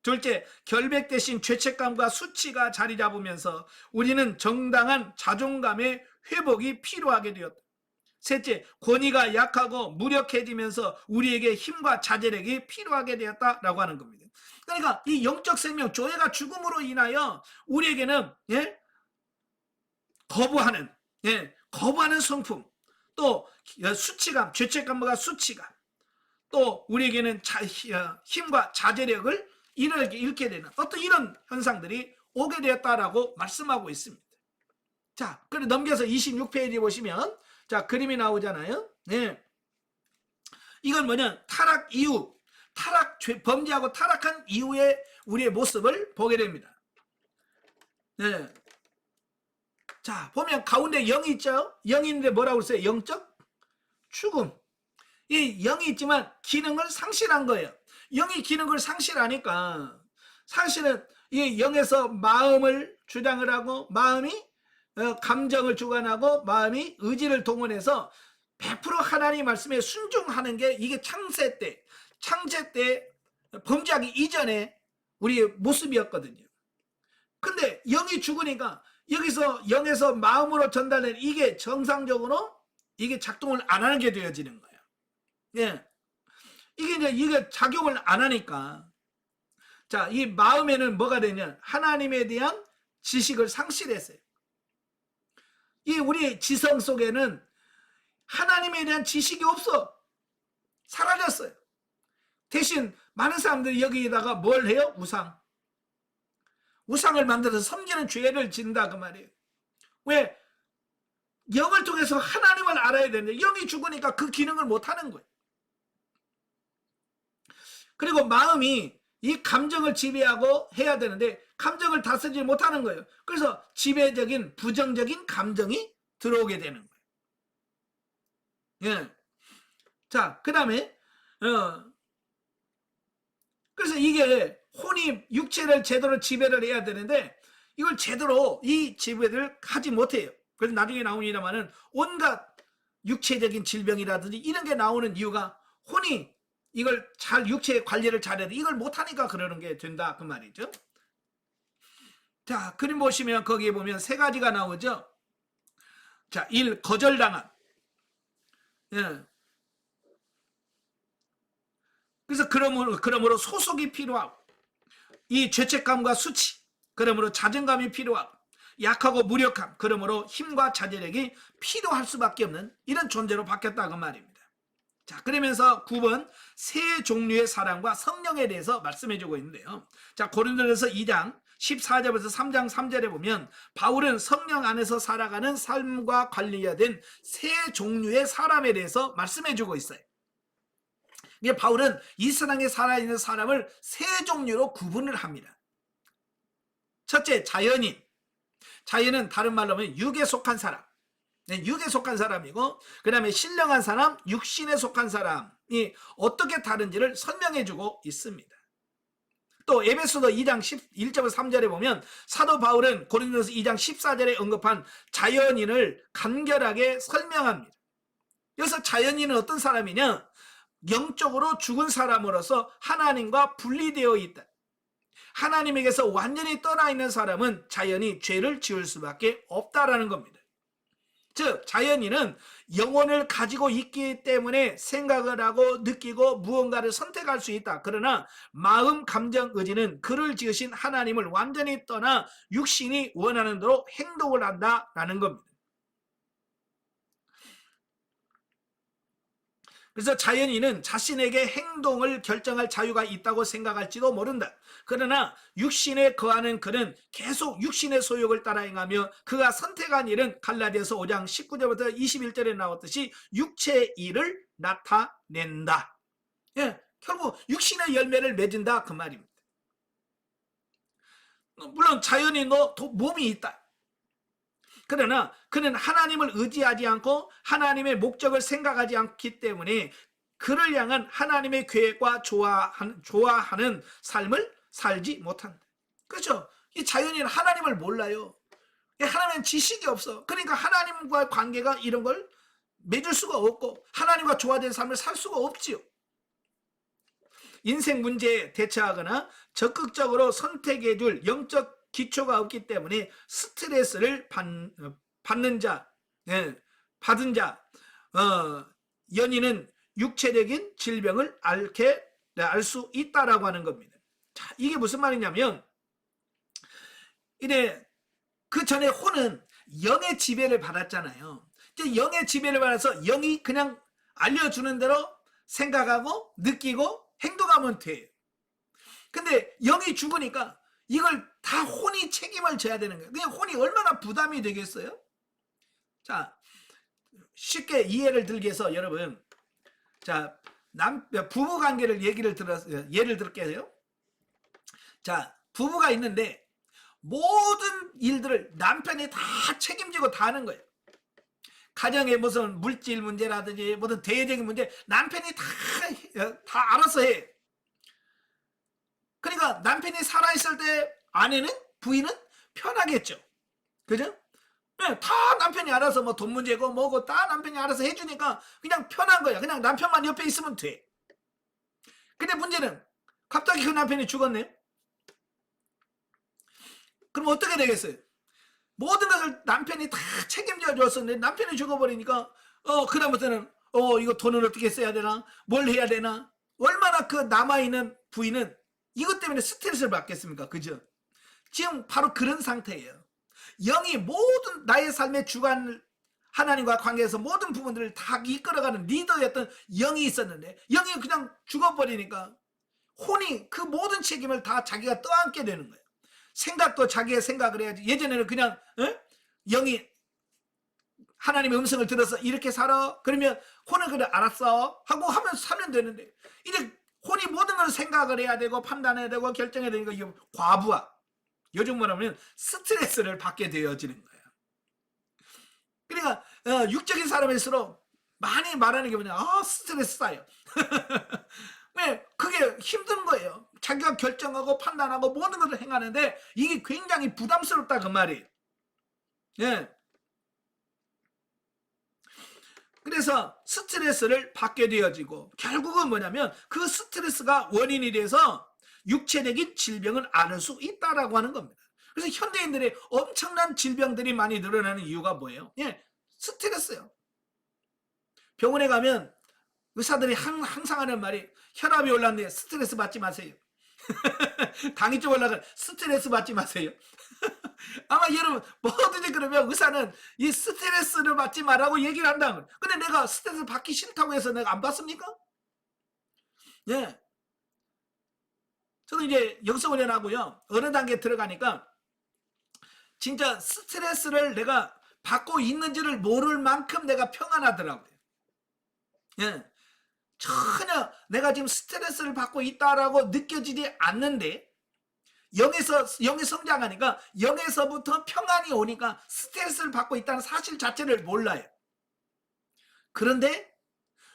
둘째, 결백 대신 죄책감과 수치가 자리 잡으면서 우리는 정당한 자존감의 회복이 필요하게 되었다. 셋째, 권위가 약하고 무력해지면서 우리에게 힘과 자제력이 필요하게 되었다라고 하는 겁니다. 그러니까 이 영적 생명, 교회가 죽음으로 인하여 우리에게는 거부하는 성품, 또 수치감, 죄책감과 수치감, 또 우리에게는 힘과 자제력을 잃게 되는 어떤 이런 현상들이 오게 되었다라고 말씀하고 있습니다. 자, 그래 넘겨서 26페이지 보시면 자, 그림이 나오잖아요. 네. 이건 뭐냐? 타락 이후, 범죄하고 타락한 이후에 우리의 모습을 보게 됩니다. 네. 자, 보면 가운데 영이 있죠? 영이 있는데 뭐라고 했어요? 영적 죽음. 이 영이 있지만 기능을 상실한 거예요. 영이 기능을 상실하니까 사실은 이 영에서 마음을 주장을 하고 마음이 감정을 주관하고 마음이 의지를 동원해서 100% 하나님 말씀에 순종하는 게 이게 창세 때 범죄하기 이전에 우리의 모습이었거든요. 근데 영이 죽으니까 여기서 영에서 마음으로 전달된 이게 정상적으로 이게 작동을 안 하는 게 되어지는 거예요. 예. 이게 작용을 안 하니까 자, 이 마음에는 뭐가 되냐? 하나님에 대한 지식을 상실했어요. 이 우리 지성 속에는 하나님에 대한 지식이 없어. 사라졌어요. 대신 많은 사람들이 여기다가 뭘 해요? 우상을 만들어서 섬기는 죄를 짓는다 그 말이에요. 왜? 영을 통해서 하나님을 알아야 되는데 영이 죽으니까 그 기능을 못하는 거예요. 그리고 마음이 이 감정을 지배하고 해야 되는데 감정을 다스리지 못하는 거예요. 그래서 지배적인 부정적인 감정이 들어오게 되는 거예요. 예. 자, 그 다음에 그래서 이게 혼이 육체를 제대로 지배를 해야 되는데 이걸 제대로 이 지배를 하지 못해요. 그래서 나중에 나오니라마는 온갖 육체적인 질병이라든지 이런 게 나오는 이유가 혼이 이걸 육체의 관리를 잘해야 돼. 이걸 못하니까 그러는 게 된다 그 말이죠. 자, 그림 보시면 거기에 보면 세 가지가 나오죠. 자, 1. 거절당함. 예. 그래서 그러므로 소속이 필요하고 이 죄책감과 수치, 그러므로 자존감이 필요하고 약하고 무력함, 그러므로 힘과 자제력이 필요할 수밖에 없는 이런 존재로 바뀌었다 그 말입니다. 자, 그러면서 9번 세 종류의 사랑과 성령에 대해서 말씀해주고 있는데요. 자, 고린도전서 2장 14절부터 3장 3절에 보면 바울은 성령 안에서 살아가는 삶과 관련된 세 종류의 사람에 대해서 말씀해주고 있어요. 이게 바울은 이 세상에 살아있는 사람을 세 종류로 구분을 합니다. 첫째, 자연인. 자연은 다른 말로 하면 육에 속한 사람. 육에 속한 사람이고, 그 다음에 신령한 사람, 육신에 속한 사람이 어떻게 다른지를 설명해주고 있습니다. 또 에베소서 2장 1절부터 3절에 보면 사도 바울은 고린도서 2장 14절에 언급한 자연인을 간결하게 설명합니다. 여기서 자연인은 어떤 사람이냐? 영적으로 죽은 사람으로서 하나님과 분리되어 있다. 하나님에게서 완전히 떠나 있는 사람은 자연히 죄를 지을 수밖에 없다라는 겁니다. 즉 자연인은 영혼을 가지고 있기 때문에 생각을 하고 느끼고 무언가를 선택할 수 있다. 그러나 마음, 감정, 의지는 그를 지으신 하나님을 완전히 떠나 육신이 원하는 대로 행동을 한다라는 겁니다. 그래서 자연인은 자신에게 행동을 결정할 자유가 있다고 생각할지도 모른다. 그러나 육신에 거하는 그는 계속 육신의 소욕을 따라 행하며 그가 선택한 일은 갈라디아서 5장 19절부터 21절에 나왔듯이 육체의 일을 나타낸다. 예, 결국 육신의 열매를 맺은다 그 말입니다. 물론 자연인도 몸이 있다. 그러나 그는 하나님을 의지하지 않고 하나님의 목적을 생각하지 않기 때문에 그를 향한 하나님의 계획과 좋아하는 삶을 살지 못한다. 그렇죠? 이 자연인은 하나님을 몰라요. 하나님은 지식이 없어. 그러니까 하나님과 관계가 이런 걸 맺을 수가 없고 하나님과 조화된 삶을 살 수가 없지요. 인생 문제에 대처하거나 적극적으로 선택해 줄 영적 기초가 없기 때문에 스트레스를 받는 자, 예, 받은 자, 연인은 육체적인 질병을 알 수 있다라고 하는 겁니다. 자, 이게 무슨 말이냐면, 이래 그 전에 혼은 영의 지배를 받았잖아요. 영의 지배를 받아서 영이 그냥 알려주는 대로 생각하고 느끼고 행동하면 돼. 근데 영이 죽으니까 이걸 다 혼이 책임을 져야 되는 거예요. 그냥 혼이 얼마나 부담이 되겠어요? 자, 쉽게 이해를 들게 해서 여러분, 자, 부부 관계를 예를 들게요. 자, 부부가 있는데 모든 일들을 남편이 다 책임지고 다 하는 거예요. 가정의 무슨 물질 문제라든지 무슨 대외적인 문제 남편이 다 알아서 해. 그러니까 남편이 살아있을 때 아내는, 부인은 편하겠죠. 그죠? 네, 다 남편이 알아서 뭐 돈 문제고 뭐고 다 남편이 알아서 해주니까 그냥 편한 거야. 그냥 남편만 옆에 있으면 돼. 근데 문제는 갑자기 그 남편이 죽었네요. 그럼 어떻게 되겠어요? 모든 것을 남편이 다 책임져 줬었는데 남편이 죽어버리니까 그다음부터는 이거 돈을 어떻게 써야 되나, 뭘 해야 되나, 얼마나 그 남아있는 부인은 이것 때문에 스트레스를 받겠습니까? 그죠? 지금 바로 그런 상태예요. 영이 모든 나의 삶의 주관, 하나님과 관계에서 모든 부분들을 다 이끌어가는 리더였던 영이 있었는데 영이 그냥 죽어버리니까 혼이 그 모든 책임을 다 자기가 떠안게 되는 거예요. 생각도 자기의 생각을 해야지. 예전에는 그냥 영이 하나님의 음성을 들어서 이렇게 살아, 그러면 혼은 그래 알았어 하고 하면서 살면 되는데 이제 혼이 모든 걸 생각을 해야 되고 판단해야 되고 결정해야 되니까 이게 과부하, 요즘 뭐라면 스트레스를 받게 되어지는 거예요. 그러니까 육적인 사람일수록 많이 말하는 게 뭐냐, 스트레스 쌓여. 왜? 그게 힘든 거예요. 자기가 결정하고 판단하고 모든 것을 행하는데 이게 굉장히 부담스럽다 그 말이에요. 예. 그래서 스트레스를 받게 되어지고 결국은 뭐냐면 그 스트레스가 원인이 돼서 육체적인 질병을 앓을 수 있다라고 하는 겁니다. 그래서 현대인들의 엄청난 질병들이 많이 늘어나는 이유가 뭐예요? 예, 스트레스예요. 병원에 가면 의사들이 항상 하는 말이 혈압이 올랐는데 스트레스 받지 마세요. 당이 좀 올라가 스트레스 받지 마세요. 아마 여러분 뭐든지 그러면 의사는 이 스트레스를 받지 말라고 얘기를 한다는 거예요. 근데 내가 스트레스 받기 싫다고 해서 내가 안 받습니까? 예. 저는 이제 영성훈련하고요 어느 단계에 들어가니까 진짜 스트레스를 내가 받고 있는지를 모를 만큼 내가 평안하더라고요. 예. 전혀 내가 지금 스트레스를 받고 있다라고 느껴지지 않는데 영이 성장하니까 영에서부터 평안이 오니까 스트레스를 받고 있다는 사실 자체를 몰라요. 그런데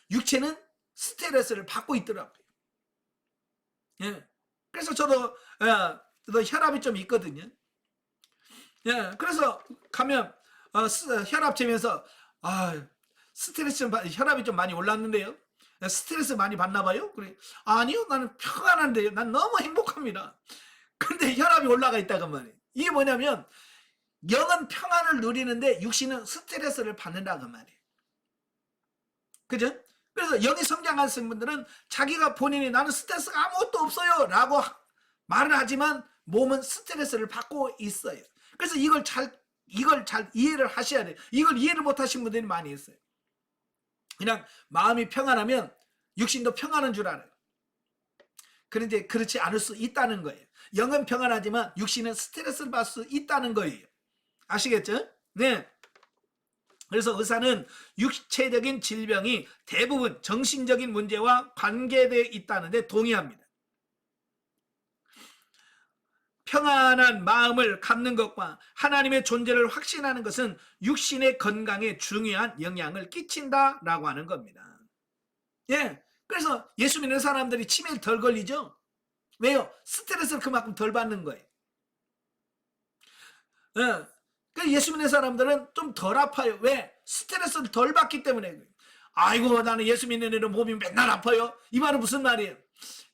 육체는 스트레스를 받고 있더라고요. 예. 그래서 저도 혈압이 좀 있거든요. 예. 그래서 가면 혈압 재면서 스트레스 혈압이 좀 많이 올랐는데요. 스트레스 많이 받나 봐요? 그래. 아니요, 나는 평안한데요. 난 너무 행복합니다. 근데 혈압이 올라가 있다고 말이에요. 이게 뭐냐면 영은 평안을 누리는데 육신은 스트레스를 받는다고 말이에요. 그죠? 그래서 영이 성장하신 분들은 자기가 본인이 나는 스트레스가 아무것도 없어요 라고 말을 하지만 몸은 스트레스를 받고 있어요. 그래서 이걸 잘 이해를 하셔야 돼요. 이걸 이해를 못 하신 분들이 많이 있어요. 그냥 마음이 평안하면 육신도 평안한 줄 알아요. 그런데 그렇지 않을 수 있다는 거예요. 영은 평안하지만 육신은 스트레스를 받을 수 있다는 거예요. 아시겠죠? 네. 그래서 의사는 육체적인 질병이 대부분 정신적인 문제와 관계되어 있다는 데 동의합니다. 평안한 마음을 갖는 것과 하나님의 존재를 확신하는 것은 육신의 건강에 중요한 영향을 끼친다라고 하는 겁니다. 예, 그래서 예수 믿는 사람들이 치매에 덜 걸리죠? 왜요? 스트레스를 그만큼 덜 받는 거예요. 예, 그래서 예수 믿는 사람들은 좀 덜 아파요. 왜? 스트레스를 덜 받기 때문에. 아이고 나는 예수 믿는 애는 몸이 맨날 아파요. 이 말은 무슨 말이에요?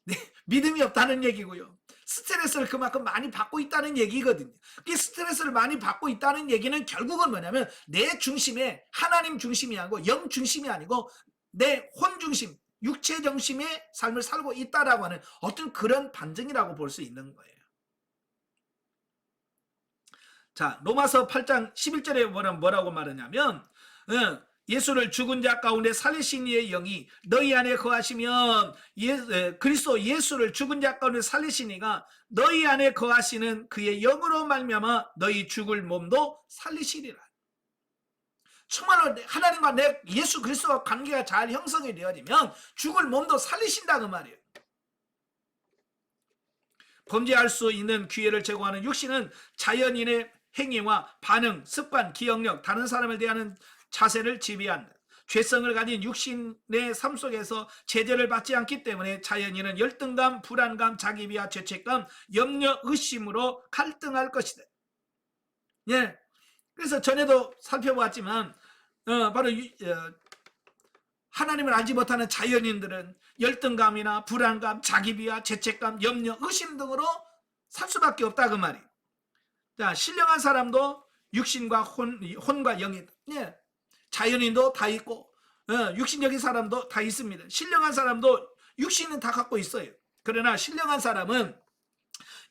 네, 믿음이 없다는 얘기고요. 스트레스를 그만큼 많이 받고 있다는 얘기거든요. 이 스트레스를 많이 받고 있다는 얘기는 결국은 뭐냐면 내 중심에 하나님 중심이 아니고 영 중심이 아니고 내 혼 중심, 육체 중심의 삶을 살고 있다라고 하는 어떤 그런 반증이라고 볼 수 있는 거예요. 자, 로마서 8장 11절에 뭐라고 말하냐면 예수를 죽은 자 가운데 살리신 이의 영이 너희 안에 거하시면 그리스도 예수를 죽은 자 가운데 살리신 이가 너희 안에 거하시는 그의 영으로 말미암아 너희 죽을 몸도 살리시리라. 정말로 하나님과 내 예수 그리스도와 관계가 잘 형성이 되어지면 죽을 몸도 살리신다 그 말이에요. 범죄할 수 있는 기회를 제공하는 육신은 자연인의 행위와 반응, 습관, 기억력, 다른 사람을 대하는 자세를 지배한다. 죄성을 가진 육신의 삶 속에서 제재를 받지 않기 때문에 자연인은 열등감, 불안감, 자기비하, 죄책감, 염려, 의심으로 갈등할 것이다. 예. 그래서 전에도 살펴보았지만 바로 하나님을 알지 못하는 자연인들은 열등감이나 불안감, 자기비하, 죄책감, 염려, 의심 등으로 살 수밖에 없다 그 말이에요. 자, 신령한 사람도 육신과 혼과 영이, 예, 자연인도 다 있고 육신적인 사람도 다 있습니다. 신령한 사람도 육신은 다 갖고 있어요. 그러나 신령한 사람은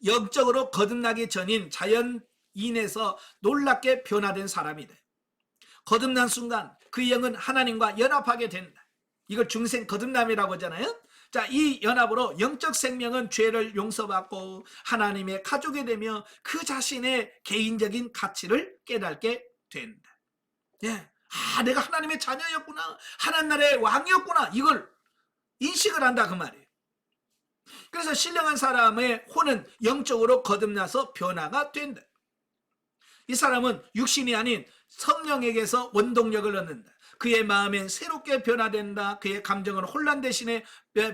영적으로 거듭나기 전인 자연인에서 놀랍게 변화된 사람이다. 거듭난 순간 그 영은 하나님과 연합하게 된다. 이걸 중생 거듭남이라고 하잖아요. 자, 이 연합으로 영적 생명은 죄를 용서받고 하나님의 가족이 되며 그 자신의 개인적인 가치를 깨닫게 된다. 예. 아, 내가 하나님의 자녀였구나. 하나님 나라의 왕이었구나. 이걸 인식을 한다 그 말이에요. 그래서 신령한 사람의 혼은 영적으로 거듭나서 변화가 된다. 이 사람은 육신이 아닌 성령에게서 원동력을 얻는다. 그의 마음엔 새롭게 변화된다. 그의 감정은 혼란 대신에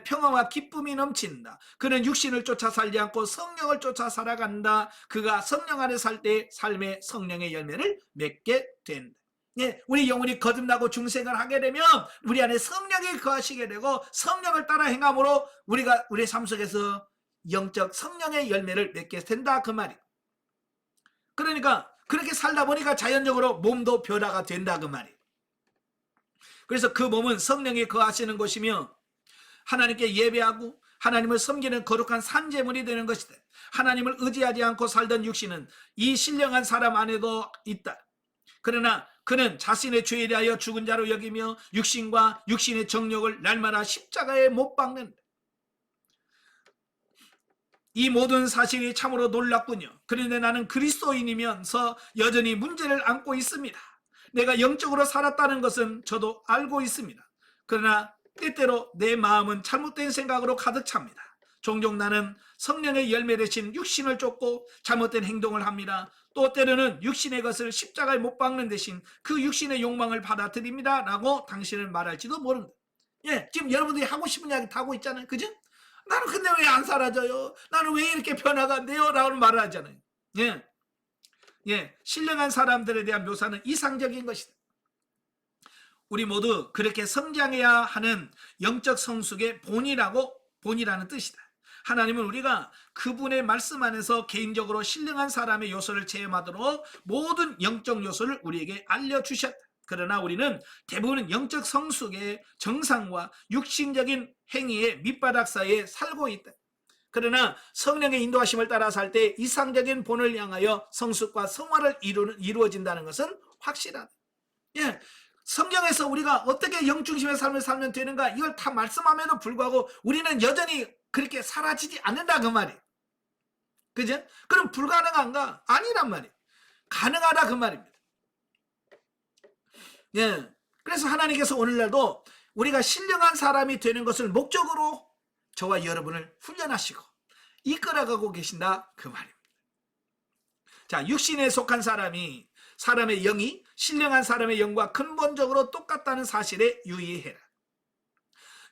평화와 기쁨이 넘친다. 그는 육신을 쫓아 살지 않고 성령을 쫓아 살아간다. 그가 성령 안에 살 때 삶의 성령의 열매를 맺게 된다. 예, 우리 영혼이 거듭나고 중생을 하게 되면 우리 안에 성령이 거하시게 되고 성령을 따라 행함으로 우리가 우리의 삶 속에서 영적 성령의 열매를 맺게 된다 그 말이에요. 그러니까 그렇게 살다 보니까 자연적으로 몸도 변화가 된다 그 말이에요. 그래서 그 몸은 성령이 거하시는 곳이며 하나님께 예배하고 하나님을 섬기는 거룩한 산제물이 되는 것이다. 하나님을 의지하지 않고 살던 육신은 이 신령한 사람 안에도 있다. 그러나 그는 자신의 죄에 대하여 죽은 자로 여기며 육신과 육신의 정욕을 날마다 십자가에 못 박는다. 이 모든 사실이 참으로 놀랍군요. 그런데 나는 그리스도인이면서 여전히 문제를 안고 있습니다. 내가 영적으로 살았다는 것은 저도 알고 있습니다. 그러나 때때로 내 마음은 잘못된 생각으로 가득 찹니다. 종종 나는 성령의 열매 대신 육신을 쫓고 잘못된 행동을 합니다. 또 때로는 육신의 것을 십자가에 못 박는 대신 그 육신의 욕망을 받아들입니다 라고 당신은 말할지도 모릅니다. 예, 지금 여러분들이 하고 싶은 이야기 다 하고 있잖아요. 그죠? 나는 근데 왜 안 사라져요? 나는 왜 이렇게 변화가 안 돼요? 라고 말을 하잖아요. 예. 예, 신령한 사람들에 대한 묘사는 이상적인 것이다. 우리 모두 그렇게 성장해야 하는 영적 성숙의 본이라는 뜻이다. 하나님은 우리가 그분의 말씀 안에서 개인적으로 신령한 사람의 요소를 체험하도록 모든 영적 요소를 우리에게 알려주셨다. 그러나 우리는 대부분 영적 성숙의 정상과 육신적인 행위의 밑바닥 사이에 살고 있다. 그러나 성령의 인도하심을 따라 살 때 이상적인 본을 향하여 성숙과 성화를 이루어진다는 것은 확실하다. 예, 성경에서 우리가 어떻게 영중심의 삶을 살면 되는가 이걸 다 말씀함에도 불구하고 우리는 여전히 그렇게 사라지지 않는다 그 말이에요. 그죠? 그럼 불가능한가? 아니란 말이에요. 가능하다 그 말입니다. 예, 그래서 하나님께서 오늘날도 우리가 신령한 사람이 되는 것을 목적으로 저와 여러분을 훈련하시고 이끌어가고 계신다 그 말입니다. 자, 육신에 속한 사람이 사람의 영이 신령한 사람의 영과 근본적으로 똑같다는 사실에 유의해라.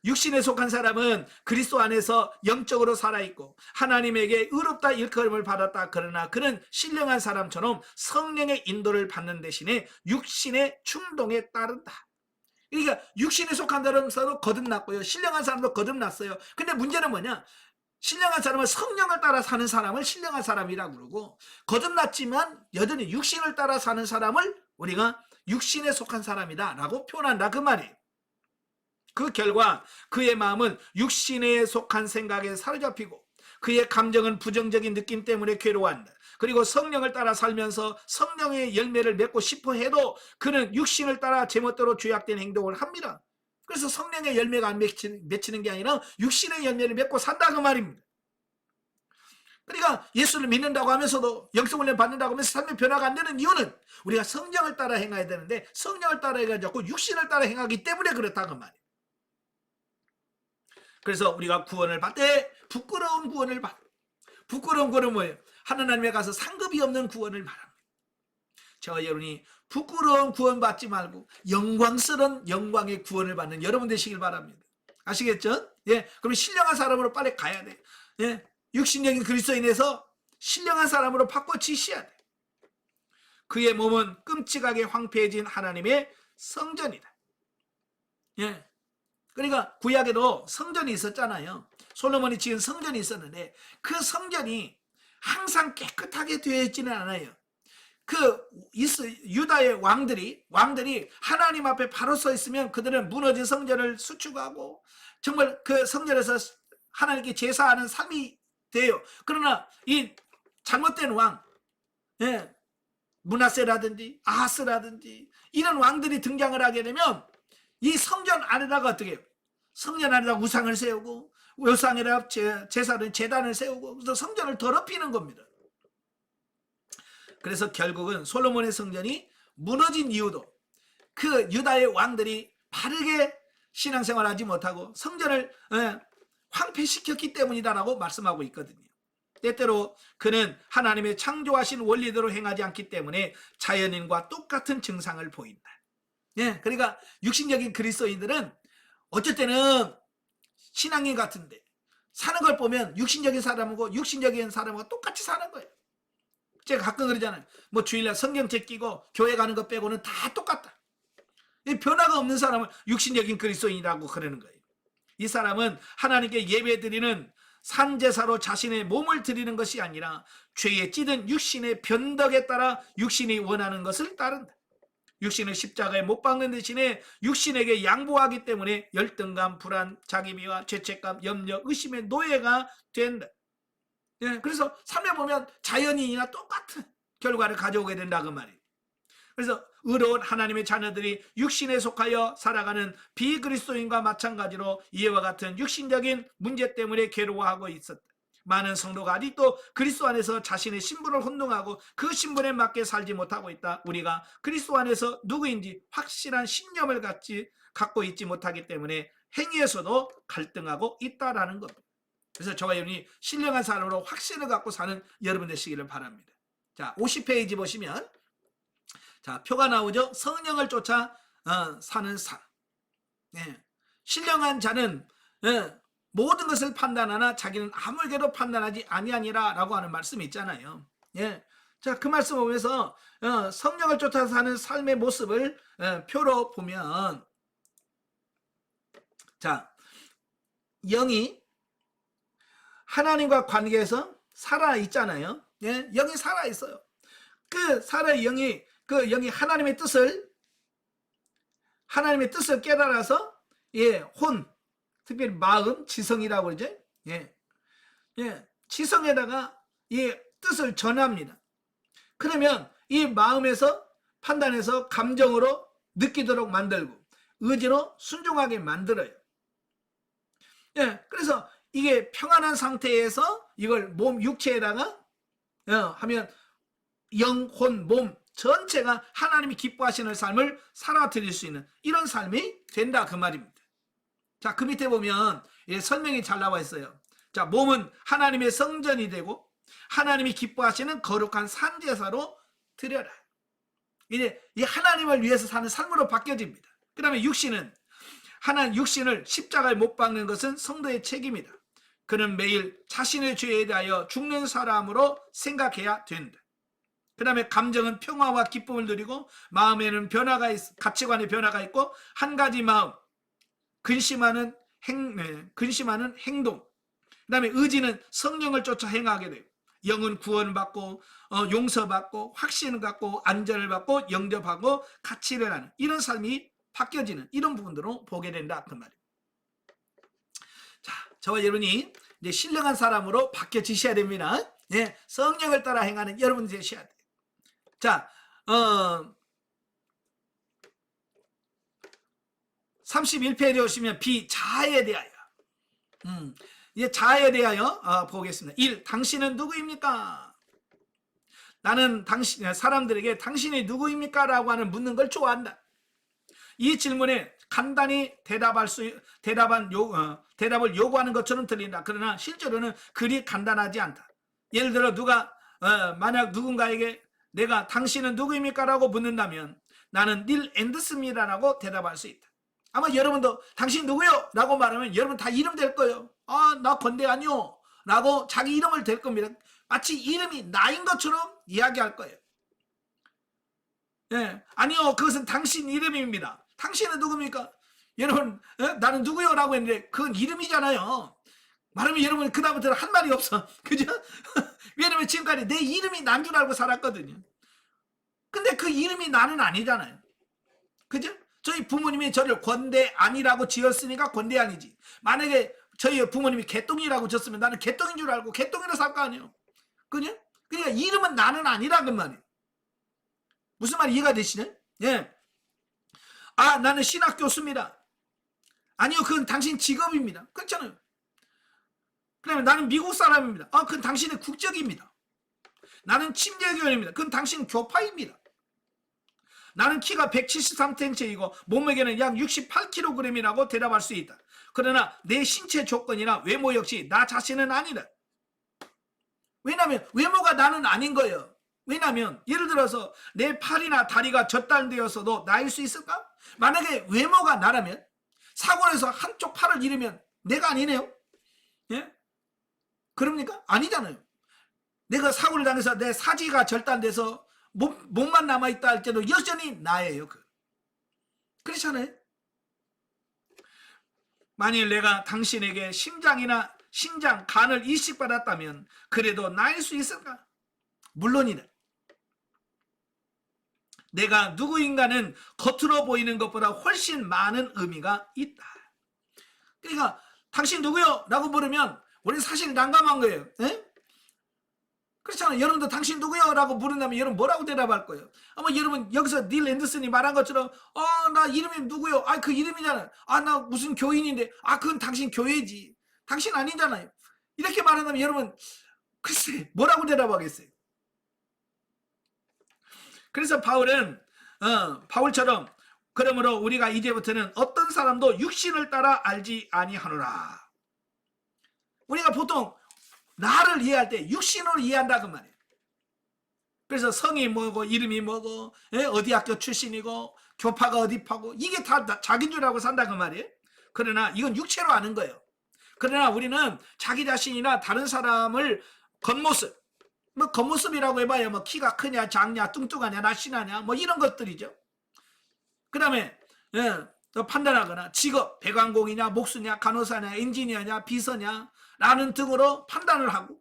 육신에 속한 사람은 그리스도 안에서 영적으로 살아있고 하나님에게 의롭다 일컬음을 받았다. 그러나 그는 신령한 사람처럼 성령의 인도를 받는 대신에 육신의 충동에 따른다. 그러니까 육신에 속한 사람도 거듭났고요. 신령한 사람도 거듭났어요. 근데 문제는 뭐냐? 신령한 사람은 성령을 따라 사는 사람을 신령한 사람이라고 그러고, 거듭났지만 여전히 육신을 따라 사는 사람을 우리가 육신에 속한 사람이다 라고 표현한다 그 말이에요. 그 결과 그의 마음은 육신에 속한 생각에 사로잡히고, 그의 감정은 부정적인 느낌 때문에 괴로워한다. 그리고 성령을 따라 살면서 성령의 열매를 맺고 싶어 해도 그는 육신을 따라 제멋대로 죄악된 행동을 합니다. 그래서 성령의 열매가 안 맺히는 게 아니라 육신의 열매를 맺고 산다 그 말입니다. 그러니까 예수를 믿는다고 하면서도, 영성훈련 받는다고 하면서 삶의 변화가 안 되는 이유는 우리가 성령을 따라 행해야 되는데 성령을 따라 해가지고 육신을 따라 행하기 때문에 그렇다 그 말이에요. 그래서 우리가 구원을 받되 부끄러운 구원을 받. 부끄러운 구원은 뭐예요? 하나님에 가서 상급이 없는 구원을 말합니다. 저와 여러분이 부끄러운 구원 받지 말고 영광스러운 영광의 구원을 받는 여러분 되시길 바랍니다. 아시겠죠? 예, 그럼 신령한 사람으로 빨리 가야 돼. 예, 육신적인 그리스도인에서 신령한 사람으로 바꿔지셔야 돼. 그의 몸은 끔찍하게 황폐해진 하나님의 성전이다. 예. 그러니까 구약에도 성전이 있었잖아요. 솔로몬이 지은 성전이 있었는데 그 성전이 항상 깨끗하게 되어 있지는 않아요. 그 유다의 왕들이 하나님 앞에 바로 서 있으면 그들은 무너진 성전을 수축하고 정말 그 성전에서 하나님께 제사하는 삶이 돼요. 그러나 이 잘못된 왕, 예, 므낫세라든지 아하스라든지 이런 왕들이 등장을 하게 되면 이 성전 안에다가 어떻게 해요? 성전 안에다 우상을 세우고 우상에다 제단을 세우고 그래서 성전을 더럽히는 겁니다. 그래서 결국은 솔로몬의 성전이 무너진 이유도 그 유다의 왕들이 바르게 신앙생활하지 못하고 성전을 황폐시켰기 때문이다라고 말씀하고 있거든요. 때때로 그는 하나님의 창조하신 원리대로 행하지 않기 때문에 자연인과 똑같은 증상을 보인다. 예, 그러니까 육신적인 그리스도인들은 어쩔 때는 신앙인 같은데 사는 걸 보면 육신적인 사람하고 똑같이 사는 거예요. 제가 가끔 그러잖아요. 뭐 주일날 성경책 끼고 교회 가는 것 빼고는 다 똑같다. 변화가 없는 사람을 육신적인 그리스도인이라고 그러는 거예요. 이 사람은 하나님께 예배드리는 산제사로 자신의 몸을 드리는 것이 아니라 죄에 찌든 육신의 변덕에 따라 육신이 원하는 것을 따른다. 육신을 십자가에 못 박는 대신에 육신에게 양보하기 때문에 열등감, 불안, 자기비하, 죄책감, 염려, 의심의 노예가 된다. 예, 그래서 삶에 보면 자연인이나 똑같은 결과를 가져오게 된다 그 말이에요. 그래서 의로운 하나님의 자녀들이 육신에 속하여 살아가는 비그리스도인과 마찬가지로 이와 같은 육신적인 문제 때문에 괴로워하고 있었다. 많은 성도가 아직도 그리스도 안에서 자신의 신분을 혼동하고 그 신분에 맞게 살지 못하고 있다. 우리가 그리스도 안에서 누구인지 확실한 신념을 갖고 있지 못하기 때문에 행위에서도 갈등하고 있다라는 겁니다. 그래서 저와 여러분이 신령한 사람으로 확신을 갖고 사는 여러분 되시기를 바랍니다. 자, 50페이지 보시면 자, 표가 나오죠. 성령을 쫓아 사는 삶. 예. 신령한 자는 모든 것을 판단하나 자기는 아무에게도 판단하지 아니하니라 라고 하는 말씀이 있잖아요. 예. 자, 그 말씀을 보면서 성령을 쫓아 사는 삶의 모습을 표로 보면, 자, 영이 하나님과 관계에서 살아 있잖아요. 예, 영이 살아 있어요. 그 영이 하나님의 뜻을 깨달아서 특별히 마음, 지성이라고 그러죠. 지성에다가 이 뜻을 전합니다. 그러면 이 마음에서 판단해서 감정으로 느끼도록 만들고 의지로 순종하게 만들어요. 그래서 이게 평안한 상태에서 이걸 몸 육체에다가 하면 영, 혼, 몸 전체가 하나님이 기뻐하시는 삶을 살아드릴 수 있는 이런 삶이 된다 그 말입니다. 자, 그 밑에 보면 설명이 잘 나와 있어요. 자, 몸은 하나님의 성전이 되고 하나님이 기뻐하시는 거룩한 산제사로 드려라. 이제 이 하나님을 위해서 사는 삶으로 바뀌어집니다. 그 다음에 육신을 십자가에 못 박는 것은 성도의 책임이다. 그는 매일 자신의 죄에 대하여 죽는 사람으로 생각해야 된다. 그 다음에 감정은 평화와 기쁨을 누리고, 마음에는 가치관의 변화가 있고, 한 가지 마음, 근심하는 행동, 그 다음에 의지는 성령을 쫓아 행하게 돼요. 영은 구원을 받고, 용서받고, 확신을 갖고, 안전을 받고, 영접하고, 가치를 하는 이런 삶이 바뀌어지는 이런 부분들로 보게 된다 그 말이에요. 자, 저와 여러분이 이제 신령한 사람으로 바뀌어지셔야 됩니다. 예, 성령을 따라 행하는 여러분 되셔야 돼요. 자, 31페이지에 오시면 비자아에 대하여, 이제 자아에 대하여 보겠습니다. 1. 당신은 누구입니까? 나는 사람들에게 당신이 누구입니까? 라고 하는 묻는 걸 좋아한다. 이 질문에 간단히 대답을 요구하는 것처럼 들린다. 그러나 실제로는 그리 간단하지 않다. 예를 들어 만약 누군가에게 내가 당신은 누구입니까? 라고 묻는다면 나는 닐 앤더슨입니다 라고 대답할 수 있다. 아마 여러분도 당신 누구요? 라고 말하면 여러분 다 이름 될 거예요. 나 권대한이요 라고 자기 이름을 댈 겁니다. 마치 이름이 나인 것처럼 이야기할 거예요. 예, 아니요, 그것은 당신 이름입니다. 당신은 누굽니까? 여러분, 나는 누구요? 라고 했는데 그건 이름이잖아요. 말하면 여러분 그 다음부터는 한 말이 없어. 그죠? 왜냐면 지금까지 내 이름이 난 줄 알고 살았거든요. 근데 그 이름이 나는 아니잖아요. 그죠? 저희 부모님이 저를 권대안이라고 지었으니까 권대안이지. 만약에 저희 부모님이 개똥이라고 졌으면 나는 개똥인 줄 알고 개똥이라 살 거 아니에요. 그죠? 그러니까 이름은 나는 아니라 그 말이에요. 무슨 말 이해가 되시네? 예. 나는 신학 교수입니다. 아니요, 그건 당신 직업입니다. 그렇잖아요. 그러면 나는 미국 사람입니다. 그건 당신의 국적입니다. 나는 침례교원입니다. 그건 당신 교파입니다. 나는 키가 173cm이고 몸무게는 약 68kg이라고 대답할 수 있다. 그러나 내 신체 조건이나 외모 역시 나 자신은 아니다. 왜냐하면 외모가 나는 아닌 거예요. 왜냐하면 예를 들어서 내 팔이나 다리가 젖단되어서도 나일 수 있을까? 만약에 외모가 나라면 사고를 해서 한쪽 팔을 잃으면 내가 아니네요. 예? 그럽니까? 아니잖아요. 내가 사고를 당해서 내 사지가 절단돼서 몸만 남아있다 할지도 여전히 나예요. 그렇잖아요. 만일 내가 당신에게 심장이나 신장, 간을 이식받았다면 그래도 나일 수 있을까? 물론이다. 내가 누구인가는 겉으로 보이는 것보다 훨씬 많은 의미가 있다. 그러니까 당신 누구요? 라고 물으면 우리는 사실 난감한 거예요. 에? 그렇잖아요. 여러분도 당신 누구요? 라고 물은다면 여러분 뭐라고 대답할 거예요? 아마 여러분 여기서 닐 앤더슨이 말한 것처럼 나 이름이 누구요? 그 이름이잖아요. 나 무슨 교인인데 그건 당신 교회지. 당신 아니잖아요. 이렇게 말한다면 여러분 글쎄 뭐라고 대답하겠어요? 그래서 바울처럼 그러므로 우리가 이제부터는 어떤 사람도 육신을 따라 알지 아니하노라. 우리가 보통 나를 이해할 때 육신으로 이해한다 그 말이에요. 그래서 성이 뭐고 이름이 뭐고 어디 학교 출신이고 교파가 어디 파고 이게 다 자기인 줄 알고 산다 그 말이에요. 그러나 이건 육체로 아는 거예요. 그러나 우리는 자기 자신이나 다른 사람을 겉모습, 겉모습이라고 해봐야 키가 크냐 작냐 뚱뚱하냐 날씬하냐 이런 것들이죠. 그 다음에 또 판단하거나 직업, 배관공이냐 목수냐 간호사냐 엔지니어냐 비서냐 라는 등으로 판단을 하고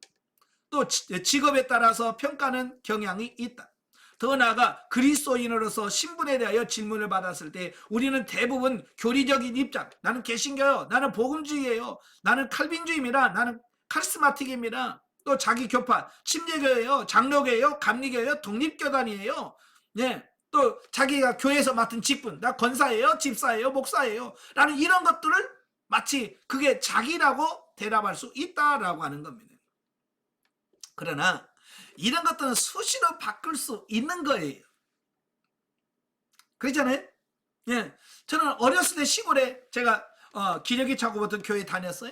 또 직업에 따라서 평가하는 경향이 있다. 더 나아가 그리스도인으로서 신분에 대하여 질문을 받았을 때 우리는 대부분 교리적인 입장, 나는 개신교요, 나는 복음주의예요, 나는 칼빈주의입니다, 나는 카리스마틱입니다, 또 자기 교파, 침례교예요, 장로교예요, 감리교예요, 독립교단이에요, 또 자기가 교회에서 맡은 직분, 나 권사예요, 집사예요, 목사예요 라는 이런 것들을 마치 그게 자기라고 대답할 수 있다라고 하는 겁니다. 그러나 이런 것들은 수시로 바꿀 수 있는 거예요. 그렇잖아요. 저는 어렸을 때 시골에 제가 기저귀 차고 보던 교회 다녔어요.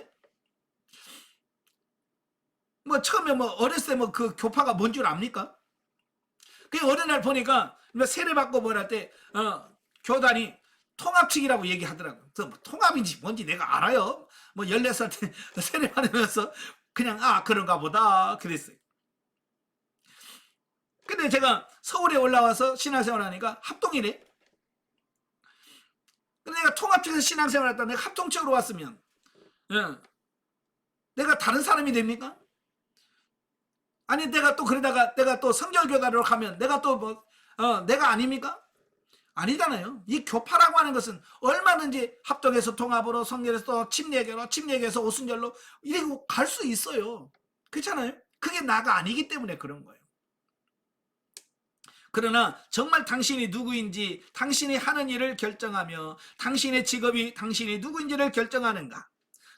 처음에 어렸을 때 그 교파가 뭔 줄 압니까? 그 어느 날 보니까 세례받고 뭐랄 때 교단이 통합측이라고 얘기하더라고요. 통합인지 뭔지 내가 알아요. 14살 때 세례받으면서 그냥 그런가 보다 그랬어요. 근데 제가 서울에 올라와서 신앙생활 하니까 합동이래. 근데 내가 통합청에서 신앙생활 했다 내가 합동청으로 왔으면 예, 내가 다른 사람이 됩니까? 아니 내가 또 그러다가 내가 또 성결교단으로 가면 내가 또 뭐 내가 아닙니까? 아니잖아요. 이 교파라고 하는 것은 얼마든지 합동해서 통합으로 성결해서 또 침례교로 침례교에서 오순절로 이렇게 갈 수 있어요. 그렇잖아요. 그게 나가 아니기 때문에 그런 거예요. 그러나 정말 당신이 누구인지 당신이 하는 일을 결정하며 당신의 직업이 당신이 누구인지를 결정하는가,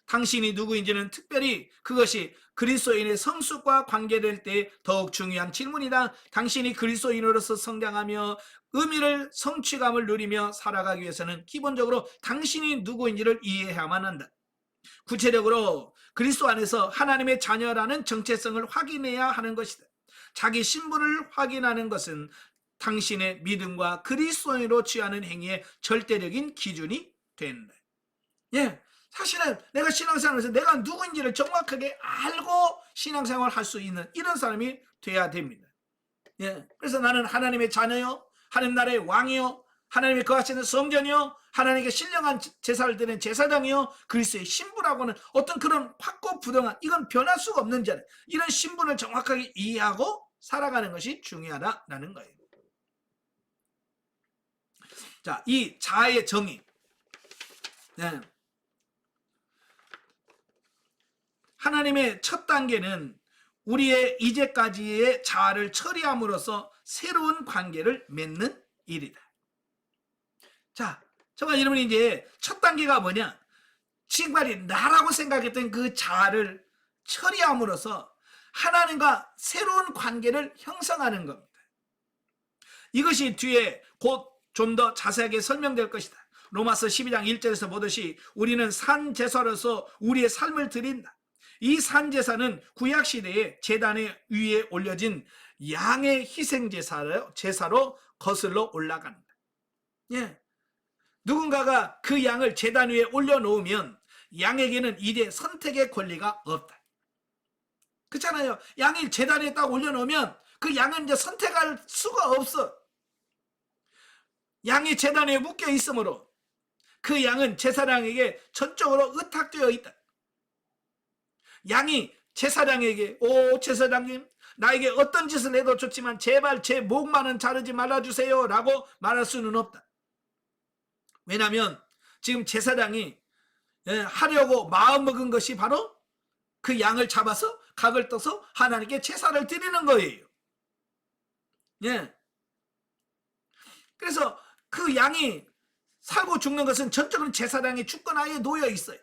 당신이 누구인지는 특별히 그것이 그리스도인의 성숙과 관계될 때 더욱 중요한 질문이다. 당신이 그리스도인으로서 성장하며 의미를 성취감을 누리며 살아가기 위해서는 기본적으로 당신이 누구인지를 이해해야만 한다. 구체적으로 그리스도 안에서 하나님의 자녀라는 정체성을 확인해야 하는 것이다. 자기 신분을 확인하는 것은 당신의 믿음과 그리스도인으로 취하는 행위의 절대적인 기준이 된다. 예, 사실은 내가 신앙생활에서 내가 누구인지를 정확하게 알고 신앙생활을 할 수 있는 이런 사람이 돼야 됩니다. 예, 그래서 나는 하나님의 자녀요, 하나님 나라의 왕이요, 하나님의 거하시는 성전이요, 하나님께 신령한 제사를 드리는 제사장이요, 그리스도의 신부라고는 어떤 그런 확고부동한, 이건 변할 수가 없는 자는 이런 신분을 정확하게 이해하고 살아가는 것이 중요하다라는 거예요. 자, 이 자아의 정의. 네. 하나님의 첫 단계는 우리의 이제까지의 자아를 처리함으로써 새로운 관계를 맺는 일이다. 자, 정말 여러분이 이제 첫 단계가 뭐냐? 지금까지 나라고 생각했던 그 자아를 처리함으로써 하나님과 새로운 관계를 형성하는 겁니다. 이것이 뒤에 곧 좀 더 자세하게 설명될 것이다. 로마서 12장 1절에서 보듯이 우리는 산제사로서 우리의 삶을 드린다. 이 산제사는 구약시대에 제단 위에 올려진 양의 희생제사로 거슬러 올라간다. 예. 누군가가 그 양을 제단 위에 올려놓으면 양에게는 이제 선택의 권리가 없다. 그렇잖아요. 양이 제단 위에 딱 올려놓으면 그 양은 이제 선택할 수가 없어. 양이 제단 위에 묶여 있으므로 그 양은 제사장에게 전적으로 의탁되어 있다. 양이 제사장에게 오 제사장님 나에게 어떤 짓을 해도 좋지만 제발 제 목만은 자르지 말아주세요 라고 말할 수는 없다. 왜냐하면 지금 제사장이 하려고 마음먹은 것이 바로 그 양을 잡아서 각을 떠서 하나님께 제사를 드리는 거예요. 예. 그래서 그 양이 살고 죽는 것은 전적으로 제사장의 주권하에 놓여 있어요.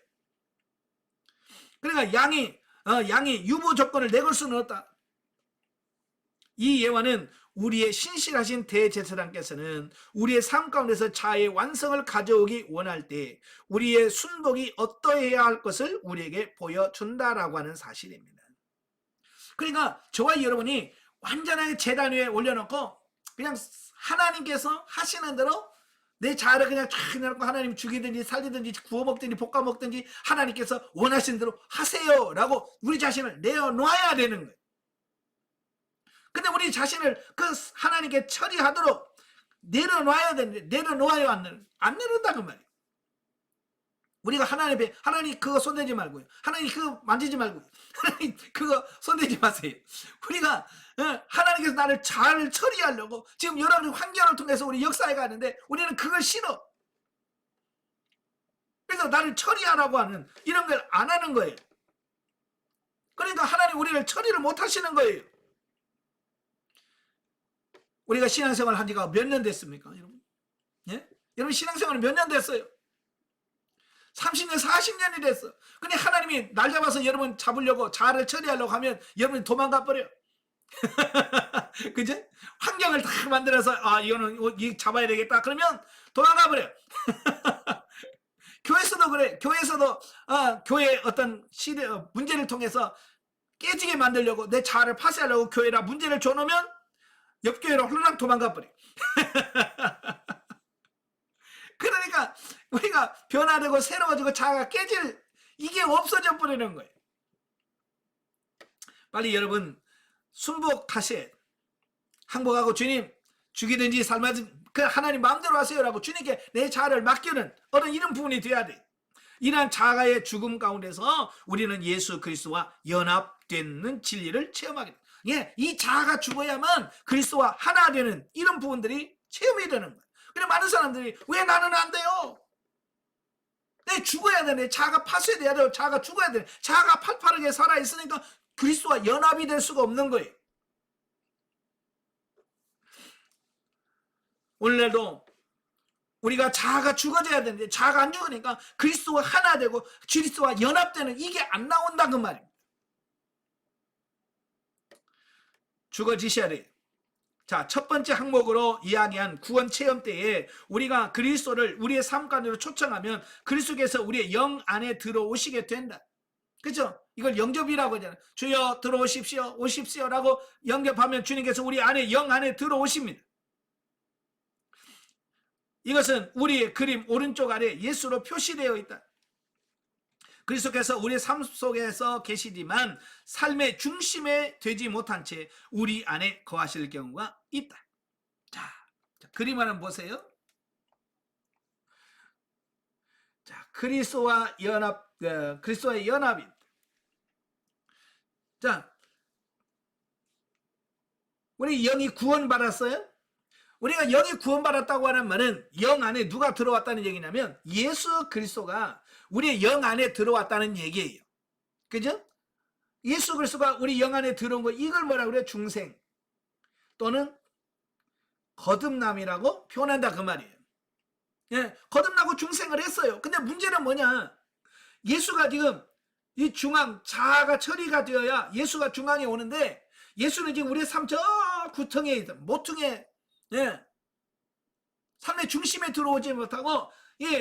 그러니까 양이 유보 조건을 내걸 수는 없다. 이 예화는 우리의 신실하신 대제사장께서는 우리의 삶 가운데서 자아의 완성을 가져오기 원할 때 우리의 순복이 어떠해야 할 것을 우리에게 보여준다라고 하는 사실입니다. 그러니까 저와 여러분이 완전하게 제단 위에 올려놓고 그냥 하나님께서 하시는 대로 내 자아를 그냥 쫙 내놓고 하나님 죽이든지 살리든지 구워 먹든지 볶아 먹든지 하나님께서 원하시는 대로 하세요 라고 우리 자신을 내어놓아야 되는 거예요. 근데 우리 자신을 그 하나님께 처리하도록 내려놔야 되는데 내려놓아요 안 내려놓는다 그 말이에요. 우리가 하나님 그거 손대지 말고요. 하나님 그거 만지지 말고요. 하나님 그거 손대지 마세요. 우리가 하나님께서 나를 잘 처리하려고 지금 여러 가지 환경을 통해서 우리 역사에 가는데 우리는 그걸 싫어. 그래서 나를 처리하라고 하는 이런 걸 안 하는 거예요. 그러니까 하나님 우리를 처리를 못 하시는 거예요. 우리가 신앙생활 한 지가 몇 년 됐습니까? 여러분? 예? 여러분 신앙생활은 몇 년 됐어요? 30년, 40년이 됐어. 근데 하나님이 날 잡아서 여러분 잡으려고 자아를 처리하려고 하면 여러분이 도망가 버려. 그죠? 환경을 다 만들어서 이거는 잡아야 되겠다. 그러면 도망가 버려. 교회에서도 그래. 교회에서도 교회 어떤 문제를 통해서 깨지게 만들려고 내 자아를 파쇄하려고 교회라 문제를 줘놓으면 옆 교회로 홀랑 도망가 버려. 그러니까 우리가 변화되고 새로워지고 자아가 깨질 이게 없어져 버리는 거예요. 빨리 여러분 순복하세요. 항복하고 주님 죽이든지 삶아든 그 하나님 마음대로 하세요라고 주님께 내 자아를 맡기는 이런 부분이 돼야 돼. 이러한 자아의 죽음 가운데서 우리는 예수 그리스도와 연합되는 진리를 체험하게 돼. 예, 이 자아가 죽어야만 그리스도와 하나 되는 이런 부분들이 체험이 되는 거예요. 그래 많은 사람들이 왜 나는 안 돼요? 내 죽어야 되네. 자아가 파쇄돼야 돼요. 자아가 죽어야 되네. 자아가 팔팔하게 살아있으니까 그리스도와 연합이 될 수가 없는 거예요. 오늘날도 우리가 자아가 죽어져야 되는데 자아가 안 죽으니까 그리스도와 하나 되고 그리스도와 연합되는 이게 안 나온다 그 말입니다. 죽어지셔야 돼요. 자, 첫 번째 항목으로 이야기한 구원 체험 때에 우리가 그리스도를 우리의 삶 가운데로 초청하면 그리스도께서 우리의 영 안에 들어오시게 된다. 그렇죠? 이걸 영접이라고 하잖아요. 주여 들어오십시오, 오십시오라고 영접하면 주님께서 우리 안에 영 안에 들어오십니다. 이것은 우리의 그림 오른쪽 아래 예수로 표시되어 있다. 그리스도께서 우리의 삶 속에서 계시지만 삶의 중심에 되지 못한 채 우리 안에 거하실 경우가 있다. 자, 그림 하나 보세요. 자, 그리스도와의 연합이. 자, 우리 영이 구원받았어요? 우리가 영이 구원받았다고 하는 말은 영 안에 누가 들어왔다는 얘기냐면 예수 그리스도가 우리의 영 안에 들어왔다는 얘기예요. 그죠? 예수 그리스도가 우리 영 안에 들어온 거 이걸 뭐라 그래요? 중생 또는 거듭남이라고 표현한다 그 말이에요. 예, 거듭나고 중생을 했어요. 근데 문제는 뭐냐? 예수가 지금 이 중앙 자아가 처리가 되어야 예수가 중앙에 오는데 예수는 지금 우리의 삶 저 구텅에 있던 모퉁이에 삶의 중심에 들어오지 못하고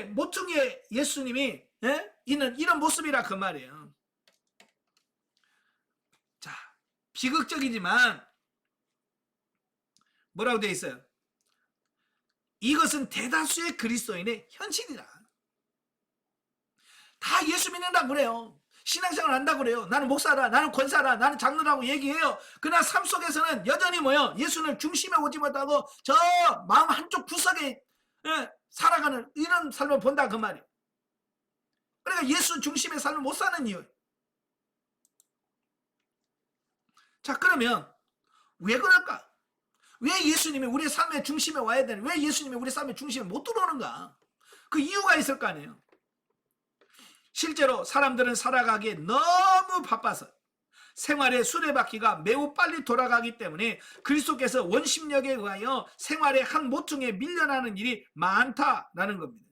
모퉁이에 예수님이 있는 이런 모습이라 그 말이에요. 자, 비극적이지만 뭐라고 되어 있어요? 이것은 대다수의 그리스도인의 현실이다. 다 예수 믿는다고 그래요. 신앙생활 한다고 그래요. 나는 목사라, 나는 권사라, 나는 장로라고 얘기해요. 그러나 삶 속에서는 여전히 예수를 중심에 오지 못하고 저 마음 한쪽 구석에 살아가는 이런 삶을 본다 그 말이에요. 그러니까 예수 중심의 삶을 못 사는 이유예요. 자, 그러면 왜 그럴까? 왜 예수님이 우리의 삶의 중심에 와야 되는, 왜 예수님이 우리 삶의 중심에 못 들어오는가? 그 이유가 있을 거 아니에요. 실제로 사람들은 살아가기에 너무 바빠서 생활의 수레바퀴가 매우 빨리 돌아가기 때문에 그리스도께서 원심력에 의하여 생활의 한 모퉁이에 밀려나는 일이 많다라는 겁니다.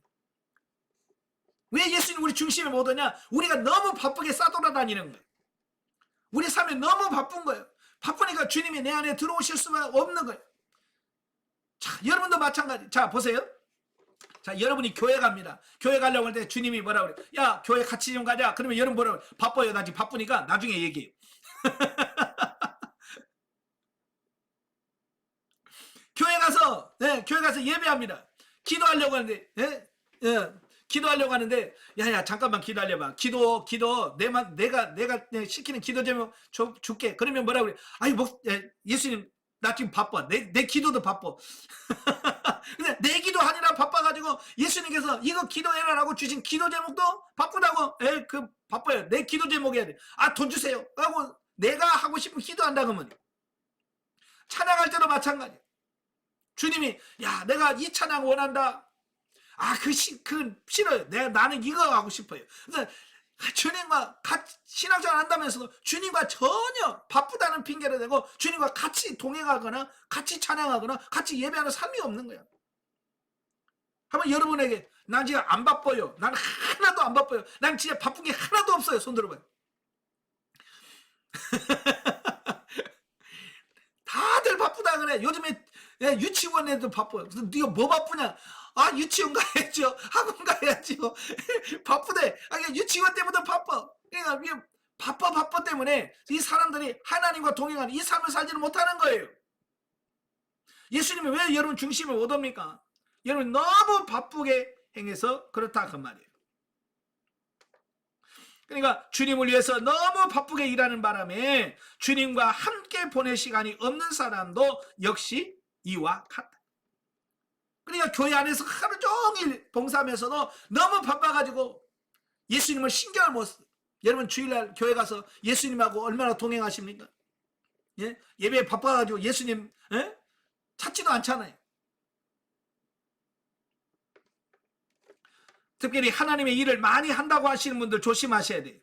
왜 예수님 우리 중심에 못 오냐? 우리가 너무 바쁘게 싸돌아다니는 거예요. 우리 삶에 너무 바쁜 거예요. 바쁘니까 주님이 내 안에 들어오실 수가 없는 거예요. 자, 여러분도 마찬가지. 자, 보세요. 자, 여러분이 교회 갑니다. 교회 가려고 할 때 주님이 뭐라 그래? 야, 교회 같이 좀 가자. 그러면 여러분 뭐라 그래? 바빠요. 나 지금 바쁘니까 나중에 얘기해요. 교회 가서 예배합니다. 기도하려고 하는데, 기도하려고 하는데, 야야 잠깐만 기다려봐. 기도 내가 시키는 기도 제목 줄게. 그러면 뭐라 그래? 아니 예수님 나 지금 바빠. 내 기도도 바빠. 근데 내 기도 하느라 바빠가지고 예수님께서 이거 기도해라라고 주신 기도 제목도 바쁘다고. 바빠요. 내 기도 제목 해야 돼. 아, 돈 주세요. 하고 내가 하고 싶은 기도한다 그러면 찬양할 때도 마찬가지. 주님이 야 내가 이 찬양 원한다. 아, 그 싫어요. 나는 이거 하고 싶어요. 그래서 주님과 같이 신앙생활 한다면서도 주님과 전혀 바쁘다는 핑계를 대고 주님과 같이 동행하거나 같이 찬양하거나 같이 예배하는 삶이 없는 거야. 한번 여러분에게 난 지금 안 바빠요. 난 하나도 안 바빠요. 난 진짜 바쁜 게 하나도 없어요. 손 들어봐요. 다들 바쁘다 그래. 요즘에 유치원 애들 바빠요. 그래서 네가 뭐 바쁘냐? 아, 유치원 가야죠. 학원 가야죠. 바쁘대. 유치원 때부터 바빠. 그러니까 바빠 때문에 이 사람들이 하나님과 동행하는 이 삶을 살지는 못하는 거예요. 예수님이 왜 여러분 중심에 못 옵니까? 여러분 너무 바쁘게 행해서 그렇다 그 말이에요. 그러니까 주님을 위해서 너무 바쁘게 일하는 바람에 주님과 함께 보낼 시간이 없는 사람도 역시 이와 같다. 그러니까 교회 안에서 하루 종일 봉사하면서도 너무 바빠가지고 예수님을 신경을 못 써요. 여러분 주일날 교회 가서 예수님하고 얼마나 동행하십니까? 예? 예배에 바빠가지고 예수님 찾지도 않잖아요. 특별히 하나님의 일을 많이 한다고 하시는 분들 조심하셔야 돼요.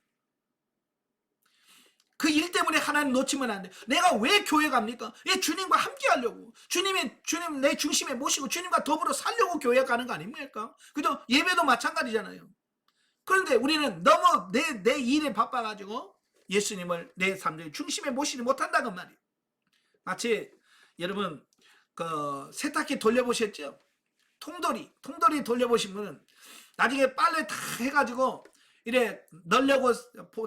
그 일 때문에 하나님 놓치면 안 돼. 내가 왜 교회 갑니까? 예, 주님과 함께 하려고. 주님 내 중심에 모시고 주님과 더불어 살려고 교회 가는 거 아닙니까? 그죠? 예배도 마찬가지잖아요. 그런데 우리는 너무 내 일에 바빠가지고 예수님을 내 삶의 중심에 모시지 못한다는 말이에요. 마치 여러분 그 세탁기 돌려보셨죠? 통돌이 돌려보신 분은 나중에 빨래 다 해가지고 이래 넣으려고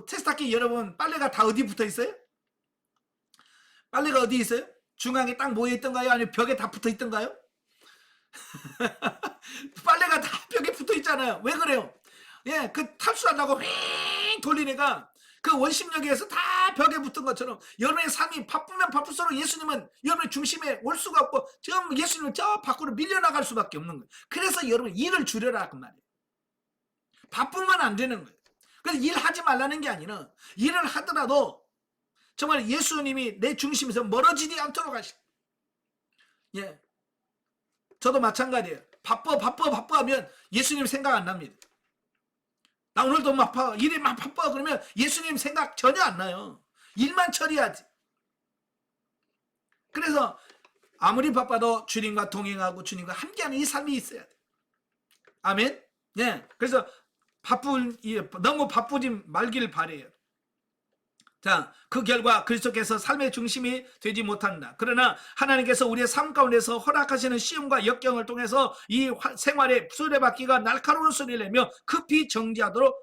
세탁기 여러분 빨래가 다 어디 붙어 있어요? 빨래가 어디 있어요? 중앙에 딱 모여 있던가요? 아니면 벽에 다 붙어 있던가요? 빨래가 다 벽에 붙어 있잖아요. 왜 그래요? 예, 그 탈수한다고 휙 돌리니까 그 원심력에서 다 벽에 붙은 것처럼 여러분의 삶이 바쁘면 바쁠수록 예수님은 여러분의 중심에 올 수가 없고 지금 예수님은 저 밖으로 밀려나갈 수밖에 없는 거예요. 그래서 여러분 일을 줄여라 그 말이에요. 바쁘면 안 되는 거예요. 그래서 일하지 말라는 게 아니라 일을 하더라도 정말 예수님이 내 중심에서 멀어지지 않도록 하시. 예, 저도 마찬가지예요. 바빠 하면 예수님 생각 안 납니다. 나 오늘도 막 바빠, 일이 막 바빠 그러면 예수님 생각 전혀 안 나요. 일만 처리하지. 그래서 아무리 바빠도 주님과 동행하고 주님과 함께하는 이 삶이 있어야 돼. 아멘. 예. 그래서 너무 바쁘지 말길 바래요. 자, 그 결과 그리스도께서 삶의 중심이 되지 못한다. 그러나 하나님께서 우리의 삶 가운데서 허락하시는 시험과 역경을 통해서 이 생활의 수레바퀴가 날카로운 소리를 내며 급히 정지하도록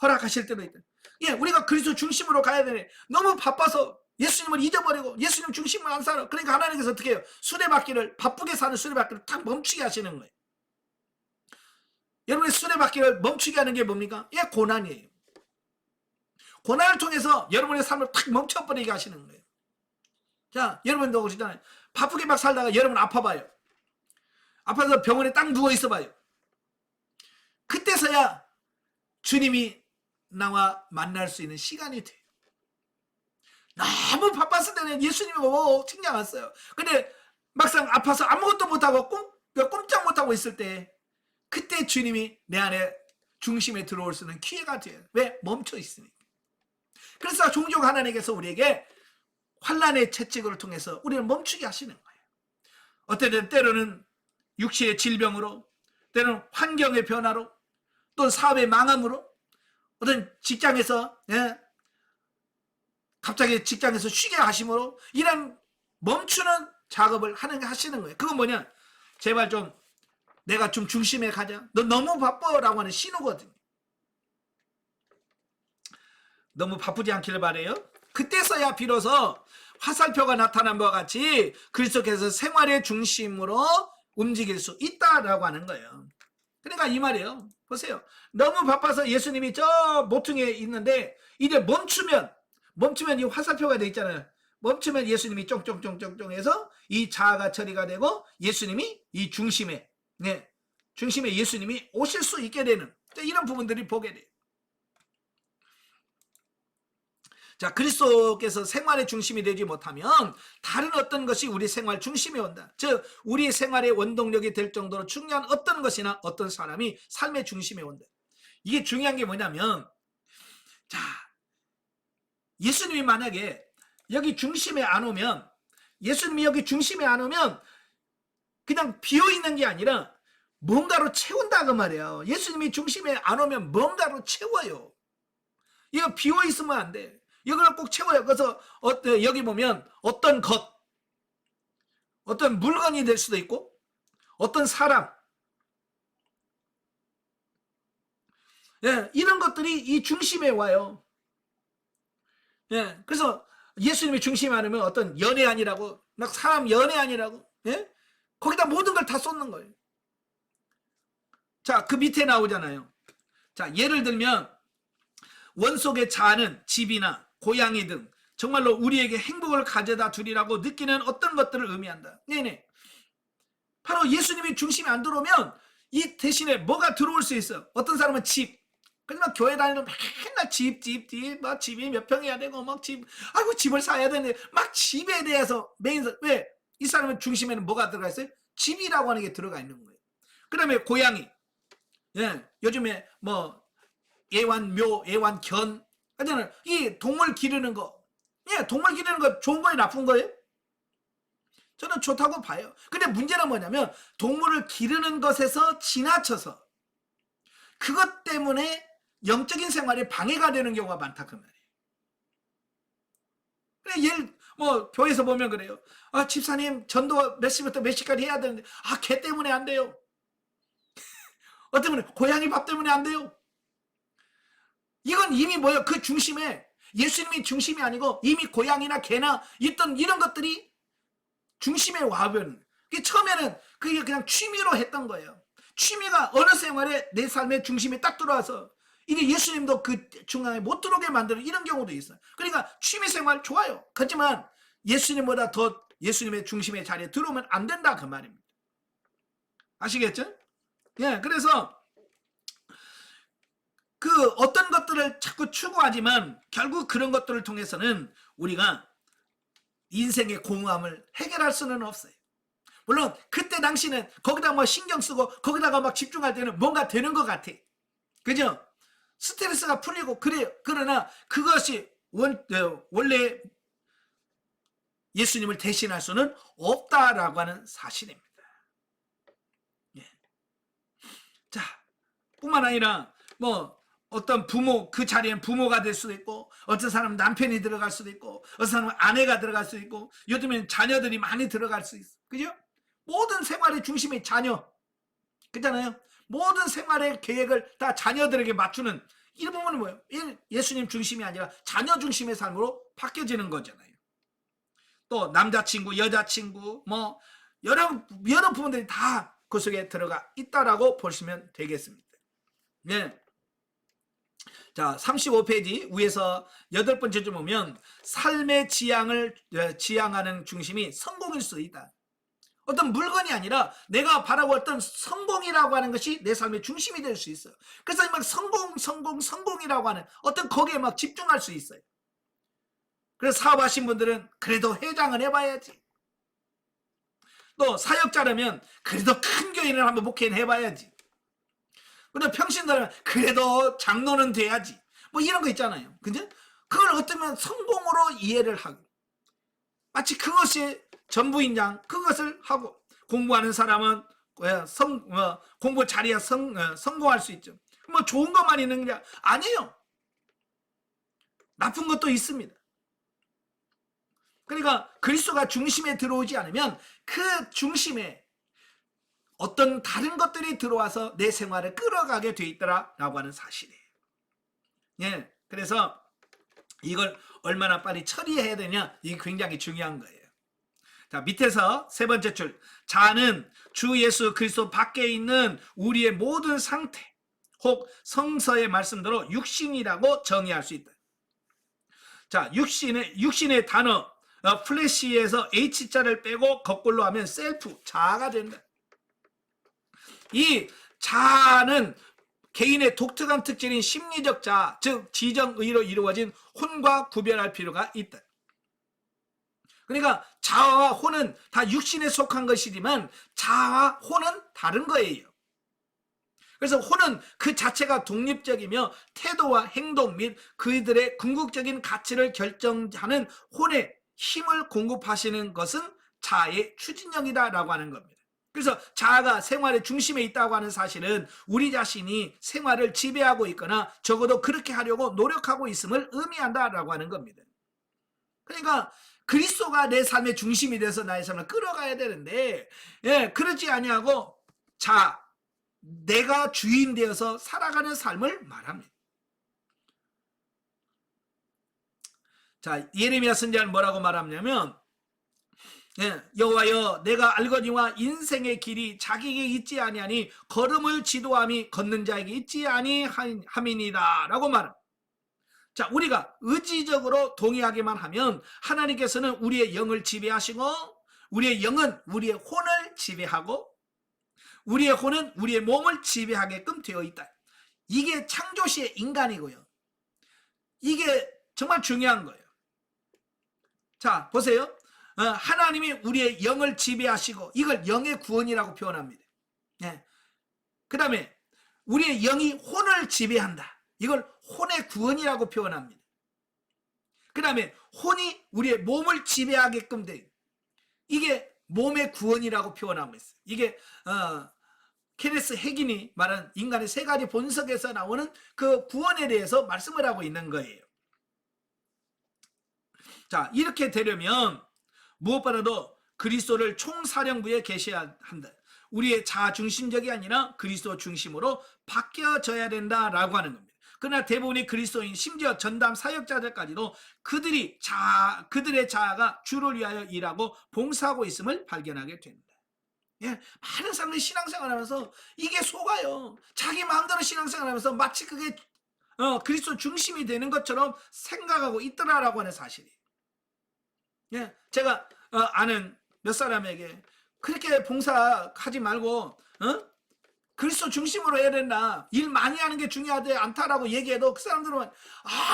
허락하실 때도 있다. 예, 우리가 그리스도 중심으로 가야 되네. 너무 바빠서 예수님을 잊어버리고 예수님 중심을 안 살아. 그러니까 하나님께서 어떻게 해요? 수레바퀴를 바쁘게 사는 수레바퀴를 탁 멈추게 하시는 거예요. 여러분의 수레바퀴를 멈추게 하는 게 뭡니까? 예, 고난이에요. 고난을 통해서 여러분의 삶을 탁 멈춰버리게 하시는 거예요. 자, 여러분도 그러시잖아요. 바쁘게 막 살다가 여러분 아파봐요. 아파서 병원에 딱 누워 있어봐요. 그때서야 주님이 나와 만날 수 있는 시간이 돼요. 너무 바빴을 때는 예수님이 칭찬 왔어요. 근데 막상 아파서 아무것도 못하고 꼼짝 못하고 있을 때 그때 주님이 내 안에 중심에 들어올 수 있는 기회가 돼요. 왜? 멈춰 있으니까. 그래서 종종 하나님께서 우리에게 환난의 채찍을 통해서 우리를 멈추게 하시는 거예요. 어떤 때로는 육체의 질병으로, 때로는 환경의 변화로, 또 사업의 망함으로, 어떤 직장에서 갑자기 직장에서 쉬게 하심으로 이런 멈추는 작업을 하시는 거예요. 그건 뭐냐? 제발 좀 내가 좀 중심에 가자. 너 너무 바빠라고 하는 신호거든요. 너무 바쁘지 않기를 바래요. 그때서야 비로소 화살표가 나타난 바와 같이 그리스도께서 생활의 중심으로 움직일 수 있다라고 하는 거예요. 그러니까 이 말이에요. 보세요. 너무 바빠서 예수님이 저 모퉁이에 있는데 이제 멈추면 이 화살표가 돼 있잖아요. 멈추면 예수님이 쫑쫑쫑쫑쫑 해서 이 자아가 처리가 되고 예수님이 이 중심에 예수님이 오실 수 있게 되는 이런 부분들이 보게 돼요. 자, 그리스도께서 생활의 중심이 되지 못하면 다른 어떤 것이 우리 생활 중심에 온다. 즉 우리 생활의 원동력이 될 정도로 중요한 어떤 것이나 어떤 사람이 삶의 중심에 온다. 이게 중요한 게 뭐냐면, 자, 예수님이 만약에 여기 중심에 안 오면, 예수님이 여기 중심에 안 오면 그냥 비어있는 게 아니라 뭔가로 채운다 그 말이에요. 예수님이 중심에 안 오면 뭔가로 채워요. 이거 비어있으면 안 돼. 이걸 꼭 채워요. 그래서 여기 보면 어떤 것, 어떤 물건이 될 수도 있고 어떤 사람, 예, 이런 것들이 이 중심에 와요. 예, 그래서 예수님이 중심에 안 오면 어떤 연예안이라고, 막 사람 연예안이라고, 예? 거기다 모든 걸 다 쏟는 거예요. 자, 그 밑에 나오잖아요. 자, 예를 들면 원 속의 자아는 집이나 고양이 등 정말로 우리에게 행복을 가져다 주리라고 느끼는 어떤 것들을 의미한다. 네네. 바로 예수님이 중심이 안 들어오면 이 대신에 뭐가 들어올 수 있어? 어떤 사람은 집. 그러면 교회 다니는 맨날 집, 막 집이 몇 평이야 되고, 막 집, 아이고, 집을 사야 되는데, 막 집에 대해서 왜? 이 사람은 중심에는 뭐가 들어가 있어요? 집이라고 하는 게 들어가 있는 거예요. 그 다음에 고양이. 예, 요즘에 뭐, 애완묘, 애완견. 하여튼, 이 동물 기르는 거. 예, 동물 기르는 거 좋은 거예요? 나쁜 거예요? 저는 좋다고 봐요. 근데 문제는 뭐냐면, 동물을 기르는 것에서 지나쳐서, 그것 때문에 영적인 생활에 방해가 되는 경우가 많다 그 말이에요. 그래 예를 뭐 교회에서 보면 그래요. 아 집사님 전도 몇 시부터 몇 시까지 해야 되는데 개 때문에 안 돼요. 어떤 분은 고양이 밥 때문에 안 돼요. 이건 이미 뭐예요? 그 중심에 예수님이 중심이 아니고 이미 고양이나 개나 있던 이런 것들이 중심에 와버린. 처음에는 그게 그냥 취미로 했던 거예요. 취미가 어느 생활에 내 삶의 중심에 딱 들어와서 이게 예수님도 그 중앙에 못 들어오게 만드는 이런 경우도 있어요. 그러니까 취미생활 좋아요. 그렇지만 예수님보다 더 예수님의 중심의 자리에 들어오면 안 된다 그 말입니다. 아시겠죠? 예, 그래서 그 어떤 것들을 자꾸 추구하지만 결국 그런 것들을 통해서는 우리가 인생의 공허함을 해결할 수는 없어요. 물론 그때 당시는 거기다 뭐 신경 쓰고 거기다가 막 집중할 때는 뭔가 되는 것 같아. 그죠? 스트레스가 풀리고 그래요. 그러나 그것이 원래 예수님을 대신할 수는 없다라고 하는 사실입니다. 예. 자, 뿐만 아니라 뭐 어떤 부모, 그 자리엔 부모가 될 수도 있고 어떤 사람은 남편이 들어갈 수도 있고 어떤 사람은 아내가 들어갈 수도 있고 요즘엔 자녀들이 많이 들어갈 수 있어. 그죠? 모든 생활의 중심이 자녀. 그렇잖아요. 모든 생활의 계획을 다 자녀들에게 맞추는 이 부분은 뭐예요? 예수님 중심이 아니라 자녀 중심의 삶으로 바뀌어지는 거잖아요. 또 남자친구, 여자친구 뭐 여러 부분들이 다 그 속에 들어가 있다라고 보시면 되겠습니다. 네. 자, 35페이지 위에서 8번째 좀 보면 삶의 지향하는 중심이 성공일 수 있다. 어떤 물건이 아니라 내가 바라고 어떤 성공이라고 하는 것이 내 삶의 중심이 될 수 있어요. 그래서 막 성공이라고 하는 어떤 거기에 막 집중할 수 있어요. 그래서 사업하신 분들은 그래도 회장을 해봐야지. 또 사역자라면 그래도 큰 교회를 한번 목회는 해봐야지. 근데 평신도라면 그래도 장로는 돼야지. 뭐 이런 거 있잖아요. 그죠? 그걸 어쩌면 성공으로 이해를 하고 마치 그것이 전부인 양 그것을 하고 공부하는 사람은 공부 자리에 성공할 수 있죠. 뭐 좋은 것만 있는 게 아니에요. 나쁜 것도 있습니다. 그러니까 그리스도가 중심에 들어오지 않으면 그 중심에 어떤 다른 것들이 들어와서 내 생활을 끌어가게 돼 있더라라고 하는 사실이에요. 예, 그래서 이걸 얼마나 빨리 처리해야 되냐 이게 굉장히 중요한 거예요. 자, 밑에서 세 번째 줄 자는 주 예수 그리스도 밖에 있는 우리의 모든 상태 혹 성서의 말씀대로 육신이라고 정의할 수 있다. 자, 육신의 단어 플래시에서 H자를 빼고 거꾸로 하면 셀프, 자아가 된다. 이 자아는 개인의 독특한 특징인 심리적 자아, 즉 지정의로 이루어진 혼과 구별할 필요가 있다. 그러니까 자아와 혼은 다 육신에 속한 것이지만 자아와 혼은 다른 거예요. 그래서 혼은 그 자체가 독립적이며 태도와 행동 및 그들의 궁극적인 가치를 결정하는 혼의 힘을 공급하시는 것은 자아의 추진력이다라고 하는 겁니다. 그래서 자아가 생활의 중심에 있다고 하는 사실은 우리 자신이 생활을 지배하고 있거나 적어도 그렇게 하려고 노력하고 있음을 의미한다라고 하는 겁니다. 그러니까 그리스도가 내 삶의 중심이 돼서 나의 삶을 끌어가야 되는데 그러지 아니하고 내가 주인 되어서 살아가는 삶을 말합니다. 자, 예레미야 선지자는 뭐라고 말하냐면 여호와여 내가 알거니와 인생의 길이 자기에게 있지 아니하니 걸음을 지도함이 걷는 자에게 있지 아니함이니라 라고 말합니다. 자, 우리가 의지적으로 동의하기만 하면 하나님께서는 우리의 영을 지배하시고, 우리의 영은 우리의 혼을 지배하고, 우리의 혼은 우리의 몸을 지배하게끔 되어 있다. 이게 창조시의 인간이고요. 이게 정말 중요한 거예요. 자, 보세요. 하나님이 우리의 영을 지배하시고, 이걸 영의 구원이라고 표현합니다. 그 다음에 우리의 영이 혼을 지배한다. 이걸 혼의 구원이라고 표현합니다. 그 다음에 혼이 우리의 몸을 지배하게끔 돼. 이게 몸의 구원이라고 표현하고 있어요. 이게 케네스 해긴이 말한 인간의 세 가지 본성에서 나오는 그 구원에 대해서 말씀을 하고 있는 거예요. 자, 이렇게 되려면 무엇보다도 그리스도를 총사령부에 계셔야 한다. 우리의 자아 중심적이 아니라 그리스도 중심으로 바뀌어져야 된다라고 하는 겁니다. 그러나 대부분의 그리스도인, 심지어 전담 사역자들까지도 그들의 자아가 주를 위하여 일하고 봉사하고 있음을 발견하게 됩니다. 많은 사람들이 신앙생활하면서 이게 속아요. 자기 마음대로 신앙생활하면서 마치 그게 그리스도 중심이 되는 것처럼 생각하고 있더라라고 하는 사실이에요. 제가 아는 몇 사람에게 그렇게 봉사하지 말고 그리스도 중심으로 해야 된다, 일 많이 하는 게 중요하지 않다라고 얘기해도 그 사람들은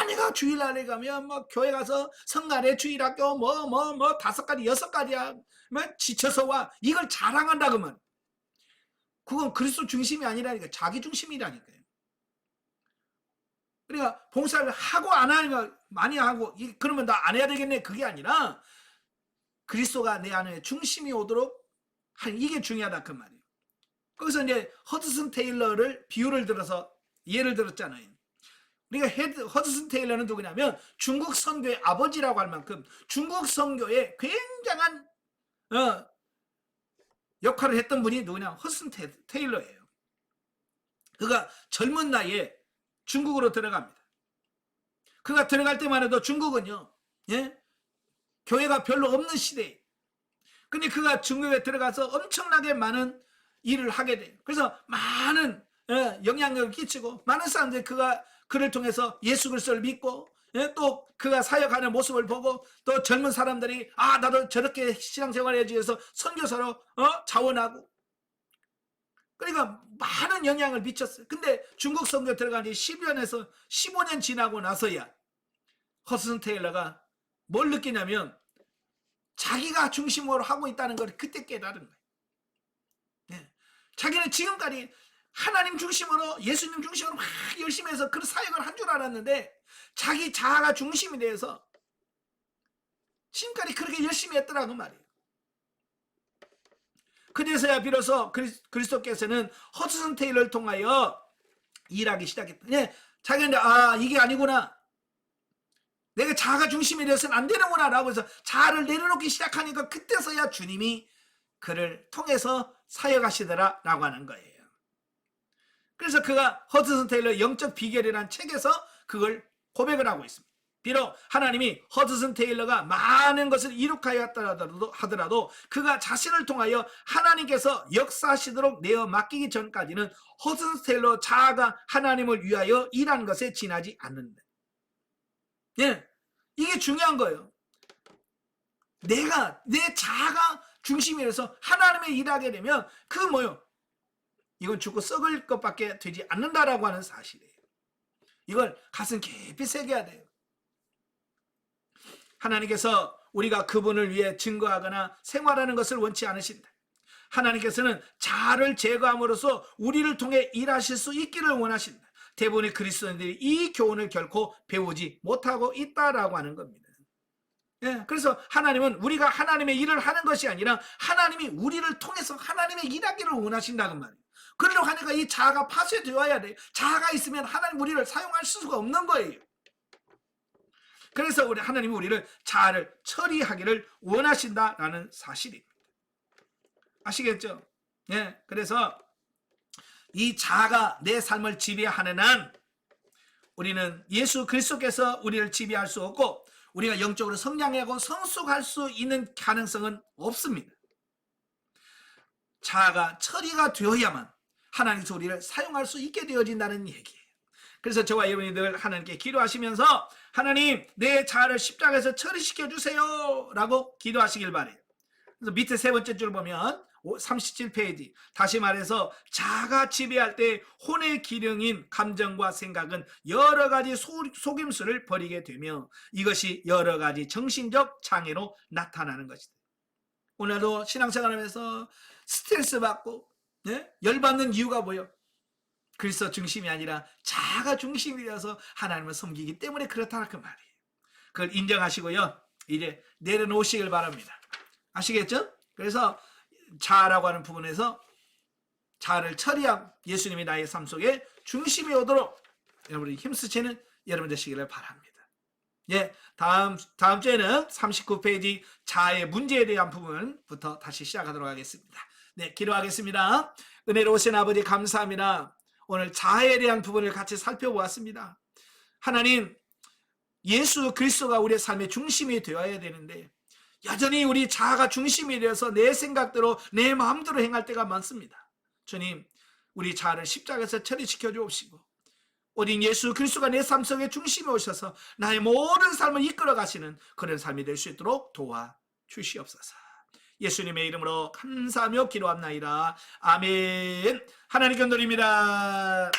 내가 주일날에 가면 뭐 교회 가서 성가대 주일학교 뭐 5가지 6가지야 뭐 지쳐서 와, 이걸 자랑한다 그러면 그건 그리스도 중심이 아니라니까, 자기 중심이라니까요. 그러니까 봉사를 하고 안 하는 거 많이 하고 그러면 나 안 해야 되겠네, 그게 아니라 그리스도가 내 안에 중심이 오도록 하는, 이게 중요하다 그 말이에요. 거기서 이제 허드슨 테일러를 비유를 들어서 예를 들었잖아요. 그러니까 허드슨 테일러는 누구냐면 중국 선교의 아버지라고 할 만큼 중국 선교에 굉장한 역할을 했던 분이 누구냐, 허드슨 테일러예요. 그가 젊은 나이에 중국으로 들어갑니다. 그가 들어갈 때만 해도 중국은요, 교회가 별로 없는 시대에, 근데 그가 중국에 들어가서 엄청나게 많은 일을 하게 돼요. 그래서 많은 영향력을 끼치고 많은 사람들이 그를 통해서 예수 그리스도를 믿고, 또 그가 사역하는 모습을 보고 또 젊은 사람들이 나도 저렇게 신앙생활 해야지 해서 선교사로 자원하고, 그러니까 많은 영향을 미쳤어요. 근데 중국 선교 들어간 지 10년에서 15년 지나고 나서야 허슨 테일러가 뭘 느끼냐면 자기가 중심으로 하고 있다는 걸 그때 깨달은 거예요. 자기는 지금까지 하나님 중심으로, 예수님 중심으로 막 열심히 해서 그런 사역을 한 줄 알았는데 자기 자아가 중심이 돼서 지금까지 그렇게 열심히 했더라고 말이에요. 그래서야 비로소 그리스도께서는 허드슨 테일러를 통하여 일하기 시작했다. 자기는 이게 아니구나, 내가 자아가 중심이 되어서는 안 되는구나 라고 해서 자아를 내려놓기 시작하니까 그때서야 주님이 그를 통해서 사역하시더라 라고 하는 거예요. 그래서 그가 허드슨 테일러 영적 비결이라는 책에서 그걸 고백을 하고 있습니다. 비록 하나님이 허드슨 테일러가 많은 것을 이룩하여 하더라도 그가 자신을 통하여 하나님께서 역사하시도록 내어 맡기기 전까지는 허드슨 테일러 자아가 하나님을 위하여 일하는 것에 지나지 않는다. 이게 중요한 거예요. 내 자아가 중심이라서 하나님의 일하게 되면 이건 죽고 썩을 것밖에 되지 않는다라고 하는 사실이에요. 이걸 가슴 깊이 새겨야 돼요. 하나님께서 우리가 그분을 위해 증거하거나 생활하는 것을 원치 않으신다. 하나님께서는 자아를 제거함으로써 우리를 통해 일하실 수 있기를 원하신다. 대부분의 그리스도인들이 이 교훈을 결코 배우지 못하고 있다라고 하는 겁니다. 그래서 하나님은 우리가 하나님의 일을 하는 것이 아니라 하나님이 우리를 통해서 하나님의 일하기를 원하신다는 말이에요. 그러려고 하니까 이 자아가 파쇄되어야 돼요. 자아가 있으면 하나님 우리를 사용할 수가 없는 거예요. 그래서 하나님이 우리를 자아를 처리하기를 원하신다라는 사실입니다. 아시겠죠? 그래서 이 자아가 내 삶을 지배하는 한 우리는 예수 그리스도께서 우리를 지배할 수 없고 우리가 영적으로 성장하고 성숙할 수 있는 가능성은 없습니다. 자아가 처리가 되어야만 하나님께서 우리를 사용할 수 있게 되어진다는 얘기예요. 그래서 저와 여러분이 늘 하나님께 기도하시면서 하나님 내 자아를 십자가에서 처리시켜 주세요 라고 기도하시길 바래요. 그래서 밑에 세 번째 줄 보면 37페이지 다시 말해서 자아가 지배할 때 혼의 기령인 감정과 생각은 여러 가지 속임수를 벌이게 되며 이것이 여러 가지 정신적 장애로 나타나는 것이다. 오늘도 신앙생활하면서 스트레스 받고 열받는 이유가 뭐예요? 그리스도 중심이 아니라 자아가 중심이 되어서 하나님을 섬기기 때문에 그렇다는 그 말이에요. 그걸 인정하시고요. 이제 내려놓으시길 바랍니다. 아시겠죠? 그래서 자아라고 하는 부분에서 자아를 처리하고 예수님이 나의 삶 속에 중심이 오도록 여러분이 힘쓰시는 여러분 되시기를 바랍니다. 예, 다음 주에는 39페이지 자아의 문제에 대한 부분부터 다시 시작하도록 하겠습니다. 네, 기도하겠습니다. 은혜로우신 아버지 감사합니다. 오늘 자아에 대한 부분을 같이 살펴보았습니다. 하나님, 예수 그리스도가 우리의 삶의 중심이 되어야 되는데 여전히 우리 자아가 중심이 되어서 내 생각대로 내 마음대로 행할 때가 많습니다. 주님, 우리 자아를 십자가에서 처리시켜 주옵시고 오직 예수 그리스도가 내 삶 속에 중심에 오셔서 나의 모든 삶을 이끌어 가시는 그런 삶이 될 수 있도록 도와주시옵소서. 예수님의 이름으로 감사하며 기도합나이다. 아멘. 하나님께 드립니다.